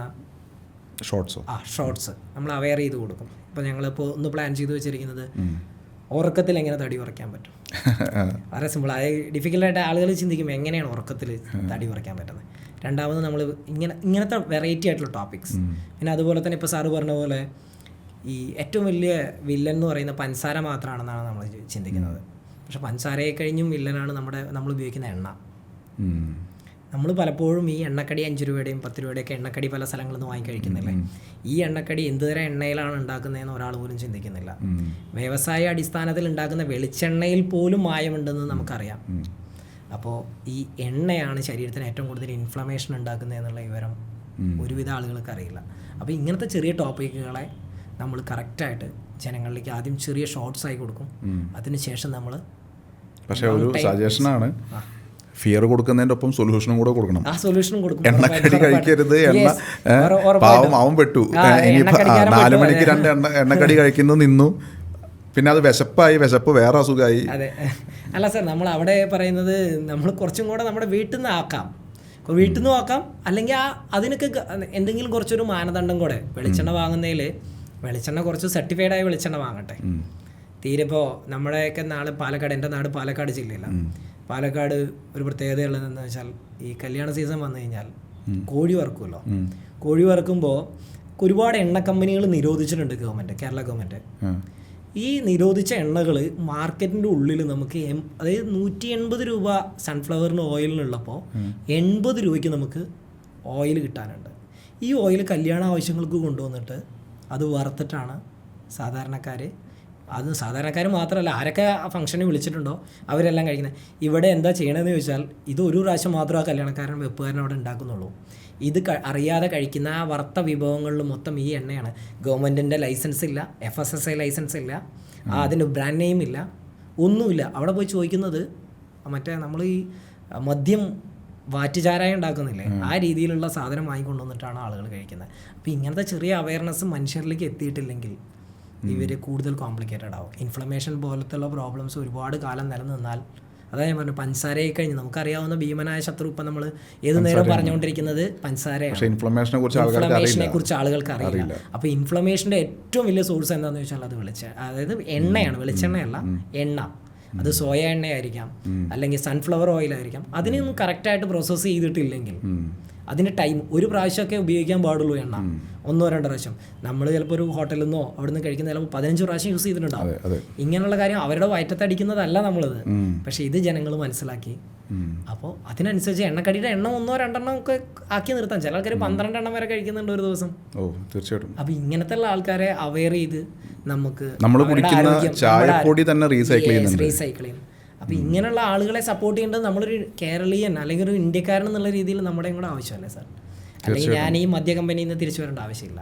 ഷോർട്സ് നമ്മൾ അവെയർ ചെയ്ത് കൊടുക്കും. ഇപ്പോൾ ഞങ്ങളിപ്പോൾ ഒന്ന് പ്ലാൻ ചെയ്ത് വെച്ചിരിക്കുന്നത് ഉറക്കത്തിൽ എങ്ങനെ തടി കുറയ്ക്കാൻ പറ്റും. വളരെ സിമ്പിൾ. അതായത് ഡിഫിക്കൽട്ടായിട്ട് ആളുകൾ ചിന്തിക്കുമ്പോൾ എങ്ങനെയാണ് ഉറക്കത്തിൽ തടി കുറയ്ക്കാൻ പറ്റുന്നത്. രണ്ടാമത് നമ്മൾ ഇങ്ങനത്തെ വെറൈറ്റി ആയിട്ടുള്ള ടോപ്പിക്സ്. പിന്നെ അതുപോലെ തന്നെ ഇപ്പോൾ സാറ് പറഞ്ഞ പോലെ ഈ ഏറ്റവും വലിയ വില്ലൻ എന്ന് പറയുന്ന പഞ്ചസാര മാത്രമാണെന്നാണ് നമ്മൾ ചിന്തിക്കുന്നത്. പക്ഷെ പഞ്ചസാരയെ കഴിഞ്ഞും വില്ലനാണ് നമ്മൾ ഉപയോഗിക്കുന്ന എണ്ണ. നമ്മൾ പലപ്പോഴും ഈ എണ്ണക്കടി 5 രൂപയുടെയും 10 രൂപയുടെയൊക്കെ എണ്ണക്കടി പല സ്ഥലങ്ങളിൽ നിന്ന് വാങ്ങി കഴിക്കുന്നില്ലേ. ഈ എണ്ണക്കടി എന്തുതരം എണ്ണയിലാണ് ഉണ്ടാക്കുന്നതെന്ന് ഒരാൾ പോലും ചിന്തിക്കുന്നില്ല. വ്യവസായ അടിസ്ഥാനത്തിൽ ഉണ്ടാക്കുന്ന വെളിച്ചെണ്ണയിൽ പോലും മായമുണ്ടെന്ന് നമുക്കറിയാം. അപ്പോൾ ഈ എണ്ണയാണ് ശരീരത്തിന് ഏറ്റവും കൂടുതൽ ഇൻഫ്ലമേഷൻ ഉണ്ടാക്കുന്നത് എന്നുള്ള വിവരം ഒരുവിധ ആളുകൾക്ക് അറിയില്ല. അപ്പോൾ ഇങ്ങനത്തെ ചെറിയ ടോപ്പിക്കുകളെ നമ്മൾ കറക്റ്റായിട്ട് ജനങ്ങളിലേക്ക് ആദ്യം ചെറിയ ഷോർട്സ് ആയി കൊടുക്കും. അതിനുശേഷം നമ്മൾ പക്ഷേ ഒരു സജഷനാണ്, ഫിയർ കൊടുക്കുന്നതിൻ്റെ ഒപ്പം സൊല്യൂഷനും കൂടെ കൊടുക്കണം. ആ സൊല്യൂഷനും കൊടുക്കും. എണ്ണക്കടി കഴിക്കരുത്, പാവം അവൻ പെട്ടു. ഇനിയിപ്പോൾ 4 മണിക്ക് 2 എണ്ണക്കടി കഴിക്കുന്നു നിന്നു, പിന്നെ അത് വിശപ്പ് വേറെ അസുഖമായി. അതെ, അല്ല സാർ, നമ്മൾ അവിടെ പറയുന്നത് നമ്മൾ കുറച്ചും കൂടെ നമ്മുടെ വീട്ടിൽ നിന്ന് ആക്കാം, അല്ലെങ്കിൽ അതിനൊക്കെ എന്തെങ്കിലും കുറച്ചൊരു മാനദണ്ഡം കൂടെ. വെളിച്ചെണ്ണ വാങ്ങുന്നതിൽ വെളിച്ചെണ്ണ കുറച്ച് സർട്ടിഫൈഡായ വെളിച്ചെണ്ണ വാങ്ങട്ടെ. തീരെ ഇപ്പോൾ നമ്മുടെയൊക്കെ എൻ്റെ നാട് പാലക്കാട് ജില്ലയിലാണ്. പാലക്കാട് ഒരു പ്രത്യേകത ഉള്ളതെന്ന് വെച്ചാൽ ഈ കല്യാണ സീസൺ വന്നു കഴിഞ്ഞാൽ കോഴി വറുക്കുമല്ലോ. കോഴി വറുക്കുമ്പോൾ ഒരുപാട് എണ്ണ കമ്പനികൾ നിരോധിച്ചിട്ടുണ്ട് കേരള ഗവൺമെൻറ്. ഈ നിരോധിച്ച എണ്ണകൾ മാർക്കറ്റിൻ്റെ ഉള്ളിൽ നമുക്ക് അതായത് 180 രൂപ സൺഫ്ലവറിന് ഓയിലിനുള്ളപ്പോൾ 80 രൂപയ്ക്ക് നമുക്ക് ഓയിൽ കിട്ടാനുണ്ട്. ഈ ഓയിൽ കല്യാണ ആവശ്യങ്ങൾക്ക് കൊണ്ടുവന്നിട്ട് അത് വറുത്തിട്ടാണ് സാധാരണക്കാർ മാത്രമല്ല, ആരൊക്കെ ആ ഫംഗ്ഷന് വിളിച്ചിട്ടുണ്ടോ അവരെല്ലാം കഴിക്കുന്നത്. ഇവിടെ എന്താ ചെയ്യണമെന്ന് ചോദിച്ചാൽ, ഇത് ഒരു പ്രാവശ്യം മാത്രം ആ കല്യാണക്കാരൻ വെപ്പുകാരൻ അവിടെ ഉണ്ടാക്കുന്നുള്ളൂ. ഇത് അറിയാതെ കഴിക്കുന്ന ആ വറുത്ത വിഭവങ്ങളിൽ മൊത്തം ഈ എണ്ണയാണ്. ഗവൺമെൻറ്റിൻ്റെ ലൈസൻസ് ഇല്ല, FSSAI ലൈസൻസ് ഇല്ല, അതിന് ബ്രാൻഡ് നെയിം ഇല്ല, ഒന്നുമില്ല. അവിടെ പോയി ചോദിക്കുന്നത് മറ്റേ നമ്മൾ ഈ മദ്യം വാറ്റുചാരായം ഉണ്ടാക്കുന്നില്ലേ, ആ രീതിയിലുള്ള സാധനം വാങ്ങിക്കൊണ്ടുവന്നിട്ടാണ് ആളുകൾ കഴിക്കുന്നത്. അപ്പോൾ ഇങ്ങനത്തെ ചെറിയ അവയർനെസ് മനുഷ്യരിലേക്ക് എത്തിയിട്ടില്ലെങ്കിൽ ഇവർ കൂടുതൽ കോംപ്ലിക്കേറ്റഡ് ആവും. ഇൻഫ്ലമേഷൻ പോലത്തുള്ള പ്രോബ്ലംസ് ഒരുപാട് കാലം നിലനിന്നാൽ, അതാ ഞാൻ പറഞ്ഞു, പഞ്ചസാരയെ കഴിഞ്ഞ് നമുക്കറിയാവുന്ന ഭീമനായ ശത്രു ഇപ്പം നമ്മൾ ഏത് നേരം പറഞ്ഞുകൊണ്ടിരിക്കുന്നത് പഞ്ചസാരയാണ്. ഇൻഫ്ലമേഷനെ കുറിച്ച് ആളുകൾക്ക് അറിയില്ല. അപ്പോൾ ഇൻഫ്ലമേഷൻ്റെ ഏറ്റവും വലിയ സോഴ്സ് എന്താണെന്ന് വെച്ചാൽ അത് അതായത് എണ്ണയാണ്, വെളിച്ചെണ്ണയല്ല, എണ്ണ. അത് സോയ എണ്ണയായിരിക്കാം, അല്ലെങ്കിൽ സൺഫ്ലവർ ഓയിലായിരിക്കാം. അതിനൊന്നും കറക്റ്റായിട്ട് പ്രോസസ്സ് ചെയ്തിട്ടില്ലെങ്കിൽ അതിന് ടൈം, ഒരു പ്രാവശ്യമൊക്കെ ഉപയോഗിക്കാൻ പാടുള്ളൂ എണ്ണ, 1-2 പ്രാവശ്യം. നമ്മൾ ചിലപ്പോൾ ഒരു ഹോട്ടലിൽ നിന്നോ അവിടെ നിന്ന് കഴിക്കുന്ന ചിലപ്പോൾ 15 പ്രാവശ്യം യൂസ് ചെയ്തിട്ടുണ്ടാവും. ഇങ്ങനെയുള്ള കാര്യം അവരുടെ വയറ്റത്തടിക്കുന്നതല്ല നമ്മളത്. പക്ഷേ ഇത് ജനങ്ങൾ മനസ്സിലാക്കി. അപ്പോൾ അതിനനുസരിച്ച് എണ്ണക്കടിയുടെ എണ്ണം 1-2 ഒക്കെ ആക്കി നിർത്താം. ചില ആൾക്കാർ 12 എണ്ണം വരെ കഴിക്കുന്നുണ്ട് ഒരു ദിവസം. തീർച്ചയായിട്ടും. അപ്പോൾ ഇങ്ങനത്തെ ഉള്ള ആൾക്കാരെ അവെയർ ചെയ്ത് നമ്മൾ കുടിക്കുന്ന ചായപ്പൊടി തന്നെ റീസൈക്കിൾ ചെയ്യുന്നു. അപ്പോൾ ഇങ്ങനെയുള്ള ആളുകളെ സപ്പോർട്ട് ചെയ്യേണ്ടത് നമ്മളൊരു കേരളീയൻ അല്ലെങ്കിൽ ഒരു ഇന്ത്യക്കാരൻ എന്നുള്ള രീതിയിൽ നമ്മുടെയും കൂടെ ആവശ്യമല്ലേ സാർ? അല്ലെങ്കിൽ ഞാൻ ഈ മദ്യ കമ്പനിയിൽ നിന്ന് തിരിച്ചു വരേണ്ട ആവശ്യമില്ല.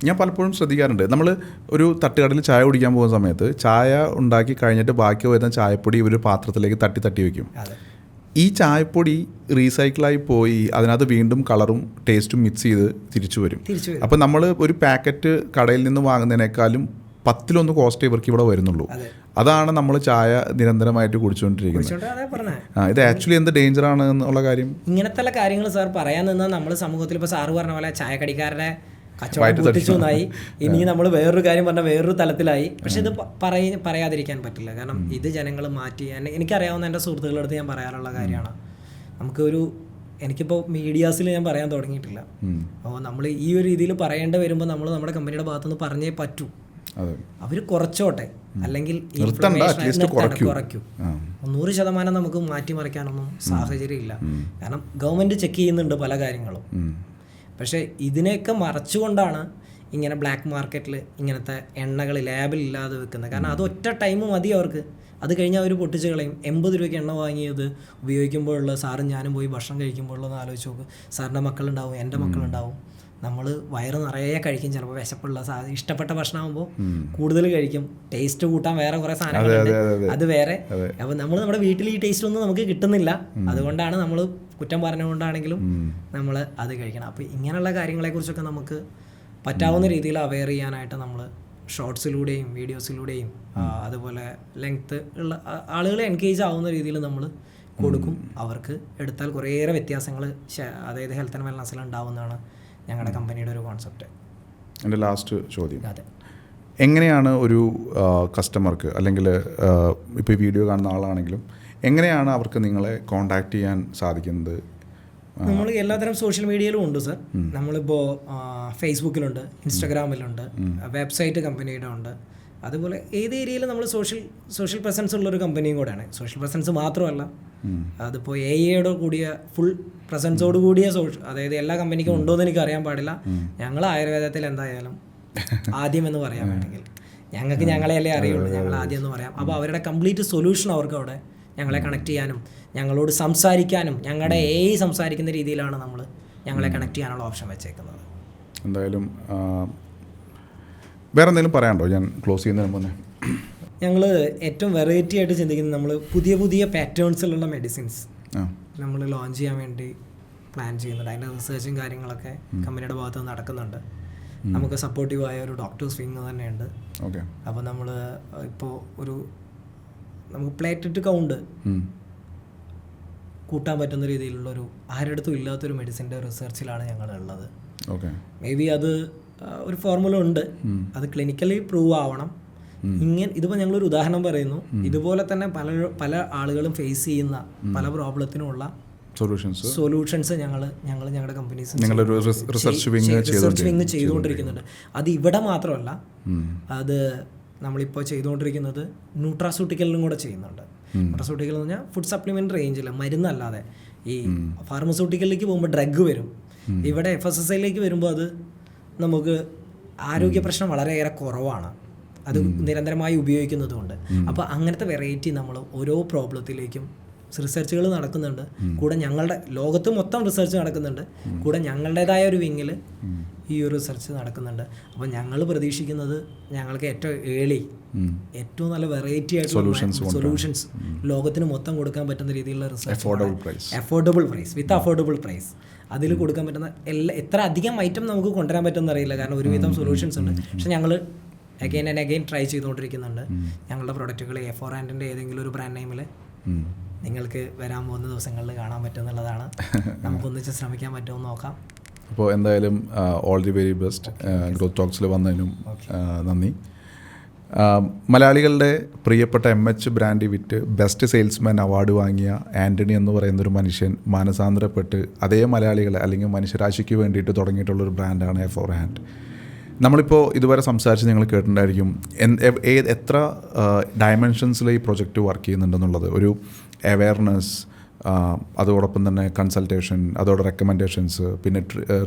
ഞാൻ പലപ്പോഴും ശ്രദ്ധിക്കാറുണ്ട്, നമ്മൾ ഒരു തട്ടുകടയിൽ ചായ കുടിക്കാൻ പോകുന്ന സമയത്ത് ചായ ഉണ്ടാക്കി കഴിഞ്ഞിട്ട് ബാക്കി വരുന്ന ചായപ്പൊടി ഒരു പാത്രത്തിലേക്ക് തട്ടി തട്ടി വയ്ക്കും. ഈ ചായപ്പൊടി റീസൈക്കിളായി പോയി അതിനകത്ത് വീണ്ടും കളറും ടേസ്റ്റും മിക്സ് ചെയ്ത് തിരിച്ചു വരും. അപ്പോൾ നമ്മൾ ഒരു പാക്കറ്റ് കടയിൽ നിന്ന് വാങ്ങുന്നതിനേക്കാളും 10 കോസ്റ്റ് ഇവർക്ക് ഇവിടെ വരുന്നുള്ളൂ. അതാണ് നമ്മൾ ചായ നിരന്തരമായിട്ട് കുടിച്ചുകൊണ്ടിരിക്കുന്നത്. ഇത് ആക്ച്വലി എന്ത് ഡേഞ്ചറാണ് എന്നുള്ള കാര്യം, ഇങ്ങനത്തെ കാര്യങ്ങൾ സാർ പറയാൻ നിന്നാൽ നമ്മൾ സമൂഹത്തിൽ ഇപ്പോൾ സാറ് പറഞ്ഞ പോലെ ചായക്കടിക്കാരുടെ കച്ചവടം പൊട്ടിച്ചൊന്നായി. ഇനി നമ്മൾ വേറൊരു കാര്യം പറഞ്ഞാൽ വേറൊരു തലത്തിലായി. പക്ഷെ ഇത് പറയാതിരിക്കാൻ പറ്റില്ല. കാരണം ഇത് ജനങ്ങൾ മാറ്റി, എനിക്കറിയാവുന്ന എൻ്റെ സുഹൃത്തുക്കളുടെ അടുത്ത് ഞാൻ പറയാറുള്ള കാര്യമാണ്. എനിക്കിപ്പോൾ മീഡിയാസിൽ ഞാൻ പറയാൻ തുടങ്ങിയിട്ടില്ല. അപ്പോൾ നമ്മൾ ഈ ഒരു രീതിയിൽ പറയേണ്ടി വരുമ്പോൾ നമ്മൾ നമ്മുടെ കമ്പനിയുടെ ഭാഗത്തുനിന്ന് പറഞ്ഞേ പറ്റൂ. അവർ കുറച്ചോട്ടെ, അല്ലെങ്കിൽ കുറയ്ക്കൂ. 100% നമുക്ക് മാറ്റിമറിക്കാനൊന്നും സാഹചര്യമില്ല. കാരണം ഗവൺമെൻറ് ചെക്ക് ചെയ്യുന്നുണ്ട് പല കാര്യങ്ങളും. പക്ഷേ ഇതിനെയൊക്കെ മറച്ചുകൊണ്ടാണ് ഇങ്ങനെ ബ്ലാക്ക് മാർക്കറ്റിൽ ഇങ്ങനത്തെ എണ്ണകൾ ലാബിൽ ഇല്ലാതെ വെക്കുന്നത്. കാരണം അത് ഒറ്റ ടൈം മതി അവർക്ക്. അത് കഴിഞ്ഞാൽ അവർ പൊട്ടിച്ച് കളയും. 80 രൂപയ്ക്ക് എണ്ണ വാങ്ങിയത് ഉപയോഗിക്കുമ്പോഴുള്ള, സാറും ഞാനും പോയി ഭക്ഷണം കഴിക്കുമ്പോഴുള്ളതെന്ന് ആലോചിച്ച് നോക്ക്. സാറിൻ്റെ മക്കളുണ്ടാവും, എൻ്റെ മക്കളുണ്ടാവും. നമ്മൾ വയറ് നിറയെ കഴിക്കും. ചിലപ്പോൾ വിശപ്പുള്ള ഇഷ്ടപ്പെട്ട ഭക്ഷണമാകുമ്പോൾ കൂടുതൽ കഴിക്കും. ടേസ്റ്റ് കൂട്ടാൻ വേറെ കുറേ സാധനങ്ങളുണ്ട്, അത് വേറെ. അപ്പോൾ നമ്മൾ നമ്മുടെ വീട്ടിൽ ഈ ടേസ്റ്റ് ഒന്നും നമുക്ക് കിട്ടുന്നില്ല. അതുകൊണ്ടാണ് നമ്മൾ കുറ്റം പറഞ്ഞുകൊണ്ടാണെങ്കിലും നമ്മൾ അത് കഴിക്കണം. അപ്പോൾ ഇങ്ങനെയുള്ള കാര്യങ്ങളെക്കുറിച്ചൊക്കെ നമുക്ക് പറ്റാവുന്ന രീതിയിൽ അവെയർ ചെയ്യാനായിട്ട് നമ്മൾ ഷോർട്സിലൂടെയും വീഡിയോസിലൂടെയും അതുപോലെ ലെങ്ത്ത് ഉള്ള ആളുകളെ എൻഗേജ് ആവുന്ന രീതിയിൽ നമ്മൾ കൊടുക്കും. അവർക്ക് എടുത്താൽ കുറേയേറെ വ്യത്യാസങ്ങൾ അതായത് ഹെൽത്ത് ആൻഡ് വെൽനസ്സിൽ ഉണ്ടാവുന്നതാണ് ഞങ്ങളുടെ കമ്പനിയുടെ ഒരു കോൺസെപ്റ്റ്. എൻ്റെ ലാസ്റ്റ് ചോദ്യം, എങ്ങനെയാണ് ഒരു കസ്റ്റമർക്ക് അല്ലെങ്കിൽ ഇപ്പോൾ ഈ വീഡിയോ കാണുന്ന ആളാണെങ്കിലും എങ്ങനെയാണ് അവർക്ക് നിങ്ങളെ കോൺടാക്റ്റ് ചെയ്യാൻ സാധിക്കുന്നത്? നമ്മൾ എല്ലാത്തരം സോഷ്യൽ മീഡിയയിലും ഉണ്ട് സർ. നമ്മളിപ്പോൾ ഫേസ്ബുക്കിലുണ്ട്, ഇൻസ്റ്റാഗ്രാമിലുണ്ട്, വെബ്സൈറ്റ് കമ്പനിയുടെ ഉണ്ട്. അതുപോലെ ഏത് ഏരിയയിൽ നമ്മൾ സോഷ്യൽ പ്രസൻസ് ഉള്ളൊരു കമ്പനിയും കൂടെയാണ്. സോഷ്യൽ പ്രസൻസ് മാത്രമല്ല, അതിപ്പോൾ എയോട് കൂടിയ ഫുൾ പ്രസൻസോട് കൂടിയ അതായത് എല്ലാ കമ്പനിക്കും ഉണ്ടോ എന്ന് എനിക്ക് അറിയാൻ പാടില്ല. ഞങ്ങൾ ആയുർവേദത്തിൽ എന്തായാലും ആദ്യം എന്ന് പറയാൻ വേണമെങ്കിൽ ഞങ്ങൾക്ക് ഞങ്ങളെയല്ലേ അറിയുള്ളൂ, ഞങ്ങൾ ആദ്യം എന്ന് പറയാം. അപ്പോൾ അവരുടെ കംപ്ലീറ്റ് സൊല്യൂഷൻ അവർക്ക് അവിടെ ഞങ്ങളെ കണക്ട് ചെയ്യാനും ഞങ്ങളോട് സംസാരിക്കാനും ഞങ്ങളുടെ സംസാരിക്കുന്ന രീതിയിലാണ് നമ്മൾ ഞങ്ങളെ കണക്ട് ചെയ്യാനുള്ള ഓപ്ഷൻ വെച്ചേക്കുന്നത്. എന്തായാലും വേറെ എന്തെങ്കിലും പറയാനുണ്ടോ ഞാൻ ക്ലോസ് ചെയ്യുന്നതിന് മുന്നേ? ഞങ്ങൾ ഏറ്റവും വെറൈറ്റി ആയിട്ട് ചിന്തിക്കുന്നത് നമ്മൾ പുതിയ പുതിയ പാറ്റേൺസിലുള്ള മെഡിസിൻസ് നമ്മൾ ലോഞ്ച് ചെയ്യാൻ വേണ്ടി പ്ലാൻ ചെയ്യുന്നുണ്ട്. അതിൻ്റെ റിസർച്ചും കാര്യങ്ങളൊക്കെ കമ്പനിയുടെ ഭാഗത്ത് നടക്കുന്നുണ്ട്. നമുക്ക് സപ്പോർട്ടീവായ ഒരു ഡോക്ടേഴ്സ് വിങ് തന്നെയുണ്ട്. അപ്പോൾ നമ്മൾ ഇപ്പോൾ നമുക്ക് പ്ലേറ്ററ്റ് കൗണ്ട് കൂട്ടാൻ പറ്റുന്ന രീതിയിലുള്ളൊരു ആരുടെ അടുത്തും ഇല്ലാത്തൊരു മെഡിസിൻ്റെ റിസർച്ചിലാണ് ഞങ്ങളുള്ളത്. മേ ബി അത് ഒരു ഫോർമുല ഉണ്ട്, അത് ക്ലിനിക്കലി പ്രൂവ് ആവണം. ഇതിപ്പോൾ ഞങ്ങളൊരു ഉദാഹരണം പറയുന്നു. ഇതുപോലെ തന്നെ പല ആളുകളും ഫേസ് ചെയ്യുന്ന പല പ്രോബ്ലത്തിനുമുള്ള സൊല്യൂഷൻസ് ഞങ്ങളുടെ കമ്പനീസ് റിസർച്ച് വിങ് ചെയ്തുകൊണ്ടിരിക്കുന്നുണ്ട്. അത് ഇവിടെ മാത്രമല്ല, അത് നമ്മളിപ്പോൾ ചെയ്തുകൊണ്ടിരിക്കുന്നത് ന്യൂട്രാസ്യൂട്ടിക്കലിനും കൂടെ ചെയ്യുന്നുണ്ട്. ന്യൂട്രാസ്യൂട്ടിക്കൽ എന്ന് പറഞ്ഞാൽ ഫുഡ് സപ്ലിമെൻ്റ് റേഞ്ചിൽ മരുന്നല്ലാതെ ഈ ഫാർമസ്യൂട്ടിക്കലിലേക്ക് പോകുമ്പോൾ ഡ്രഗ് വരും. ഇവിടെ FSSAയിലേക്ക് വരുമ്പോൾ അത് നമുക്ക് ആരോഗ്യ പ്രശ്നം വളരെയേറെ കുറവാണ്, അത് നിരന്തരമായി ഉപയോഗിക്കുന്നതുകൊണ്ട്. അപ്പോൾ അങ്ങനത്തെ വെറൈറ്റി നമ്മൾ ഓരോ പ്രോബ്ലത്തിലേക്കും റിസർച്ചുകൾ നടക്കുന്നുണ്ട്. കൂടെ ഞങ്ങളുടെ ലോകത്ത് മൊത്തം റിസർച്ച് നടക്കുന്നുണ്ട്. കൂടെ ഞങ്ങളുടേതായ ഒരു വിങ്ങിൽ ഈ ഒരു റിസർച്ച് നടക്കുന്നുണ്ട്. അപ്പോൾ ഞങ്ങൾ പ്രതീക്ഷിക്കുന്നത് ഞങ്ങൾക്ക് ഏറ്റവും നല്ല വെറൈറ്റി ആയിട്ടുള്ള സൊല്യൂഷൻസ് ലോകത്തിന് മൊത്തം കൊടുക്കാൻ പറ്റുന്ന രീതിയിലുള്ള റിസർച്ച്, അഫോർഡബിൾ പ്രൈസ് അതിൽ കൊടുക്കാൻ പറ്റുന്ന എത്ര അധികം ഐറ്റം നമുക്ക് കൊണ്ടുവരാൻ പറ്റുമെന്ന് അറിയില്ല. കാരണം ഒരുവിധം സൊല്യൂഷൻസ് ഉണ്ട്. പക്ഷെ ഞങ്ങൾ അഗെയിൻ ട്രൈ ചെയ്തുകൊണ്ടിരിക്കുന്നുണ്ട്. ഞങ്ങളുടെ പ്രൊഡക്റ്റുകൾ A4 ഹാൻഡിൻ്റെ ഏതെങ്കിലും ഒരു ബ്രാൻഡ് നെയിമിൽ നിങ്ങൾക്ക് വരാൻ പോകുന്ന ദിവസങ്ങളിൽ കാണാൻ പറ്റുമെന്നുള്ളതാണ്. നമുക്കൊന്നിച്ച് ശ്രമിക്കാൻ പറ്റുമെന്ന് നോക്കാം. അപ്പോൾ എന്തായാലും all the very best. Growth ടോക്സിൽ വന്നതിനും നന്ദി. മലയാളികളുടെ പ്രിയപ്പെട്ട MH ബ്രാൻഡ് വിറ്റ് ബെസ്റ്റ് സെയിൽസ്മാൻ അവാർഡ് വാങ്ങിയ ആൻ്റണി എന്ന് പറയുന്നൊരു മനുഷ്യൻ മാനസാന്തരപ്പെട്ട് അതേ മലയാളികളെ അല്ലെങ്കിൽ മനുഷ്യരാശിക്ക് വേണ്ടിയിട്ട് തുടങ്ങിയിട്ടുള്ളൊരു ബ്രാൻഡാണ് A4 ഹാൻഡ്. നമ്മളിപ്പോൾ ഇതുവരെ സംസാരിച്ച് നിങ്ങൾ കേട്ടിട്ടുണ്ടായിരിക്കും എത്ര ഡയമെൻഷൻസിൽ ഈ പ്രൊജക്റ്റ് വർക്ക് ചെയ്യുന്നുണ്ടെന്നുള്ളത്. ഒരു അവെയർനെസ്, അതോടൊപ്പം തന്നെ കൺസൾട്ടേഷൻ, അതോടെ റെക്കമെൻഡേഷൻസ്, പിന്നെ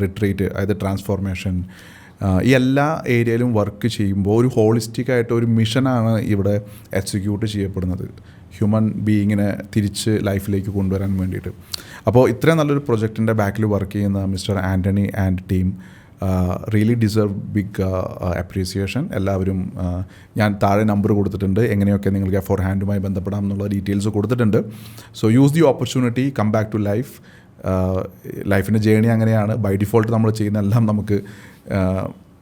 റിട്രീറ്റ്, അതായത് ട്രാൻസ്ഫോർമേഷൻ, ഈ എല്ലാ ഏരിയയിലും വർക്ക് ചെയ്യുമ്പോൾ ഒരു ഹോളിസ്റ്റിക് ആയിട്ട് ഒരു മിഷനാണ് ഇവിടെ എക്സിക്യൂട്ട് ചെയ്യപ്പെടുന്നത്. ഹ്യൂമൻ ബീയിങ്ങിനെ തിരിച്ച് ലൈഫിലേക്ക് കൊണ്ടുവരാൻ വേണ്ടിയിട്ട്. അപ്പോൾ ഇത്രയും നല്ലൊരു പ്രൊജക്റ്റിൻ്റെ ബാക്കിൽ വർക്ക് ചെയ്യുന്ന mister Antony and team really deserve big appreciation. എല്ലാവരും ഞാൻ താഴെ നമ്പർ കൊടുത്തിട്ടുണ്ട്, എങ്ങനെയൊക്കെ നിങ്ങൾക്ക് ഫോർ ഹാൻഡുമായി ബന്ധപ്പെടാം എന്നുള്ള ഡീറ്റെയിൽസ് കൊടുത്തിട്ടുണ്ട്. So use the opportunity, come back to life. ലൈഫിൻ്റെ ജേണി അങ്ങനെയാണ്. ബൈ ഡിഫോൾട്ട് നമ്മൾ ചെയ്യുന്ന എല്ലാം നമുക്ക്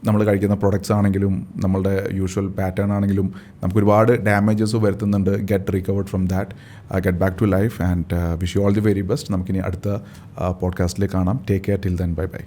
നമ്മൾ കഴിക്കുന്ന പ്രൊഡക്ട്സ് ആണെങ്കിലും നമ്മളുടെ യൂഷ്വൽ പാറ്റേൺ ആണെങ്കിലും നമുക്ക് ഒരുപാട് ഡാമേജസ് വരുത്തുന്നുണ്ട്. Get recovered from that, get back to life and wish you all the very best. നമുക്കിനി അടുത്ത പോഡ്കാസ്റ്റിലേക്ക് കാണാം. Take care till then, bye by.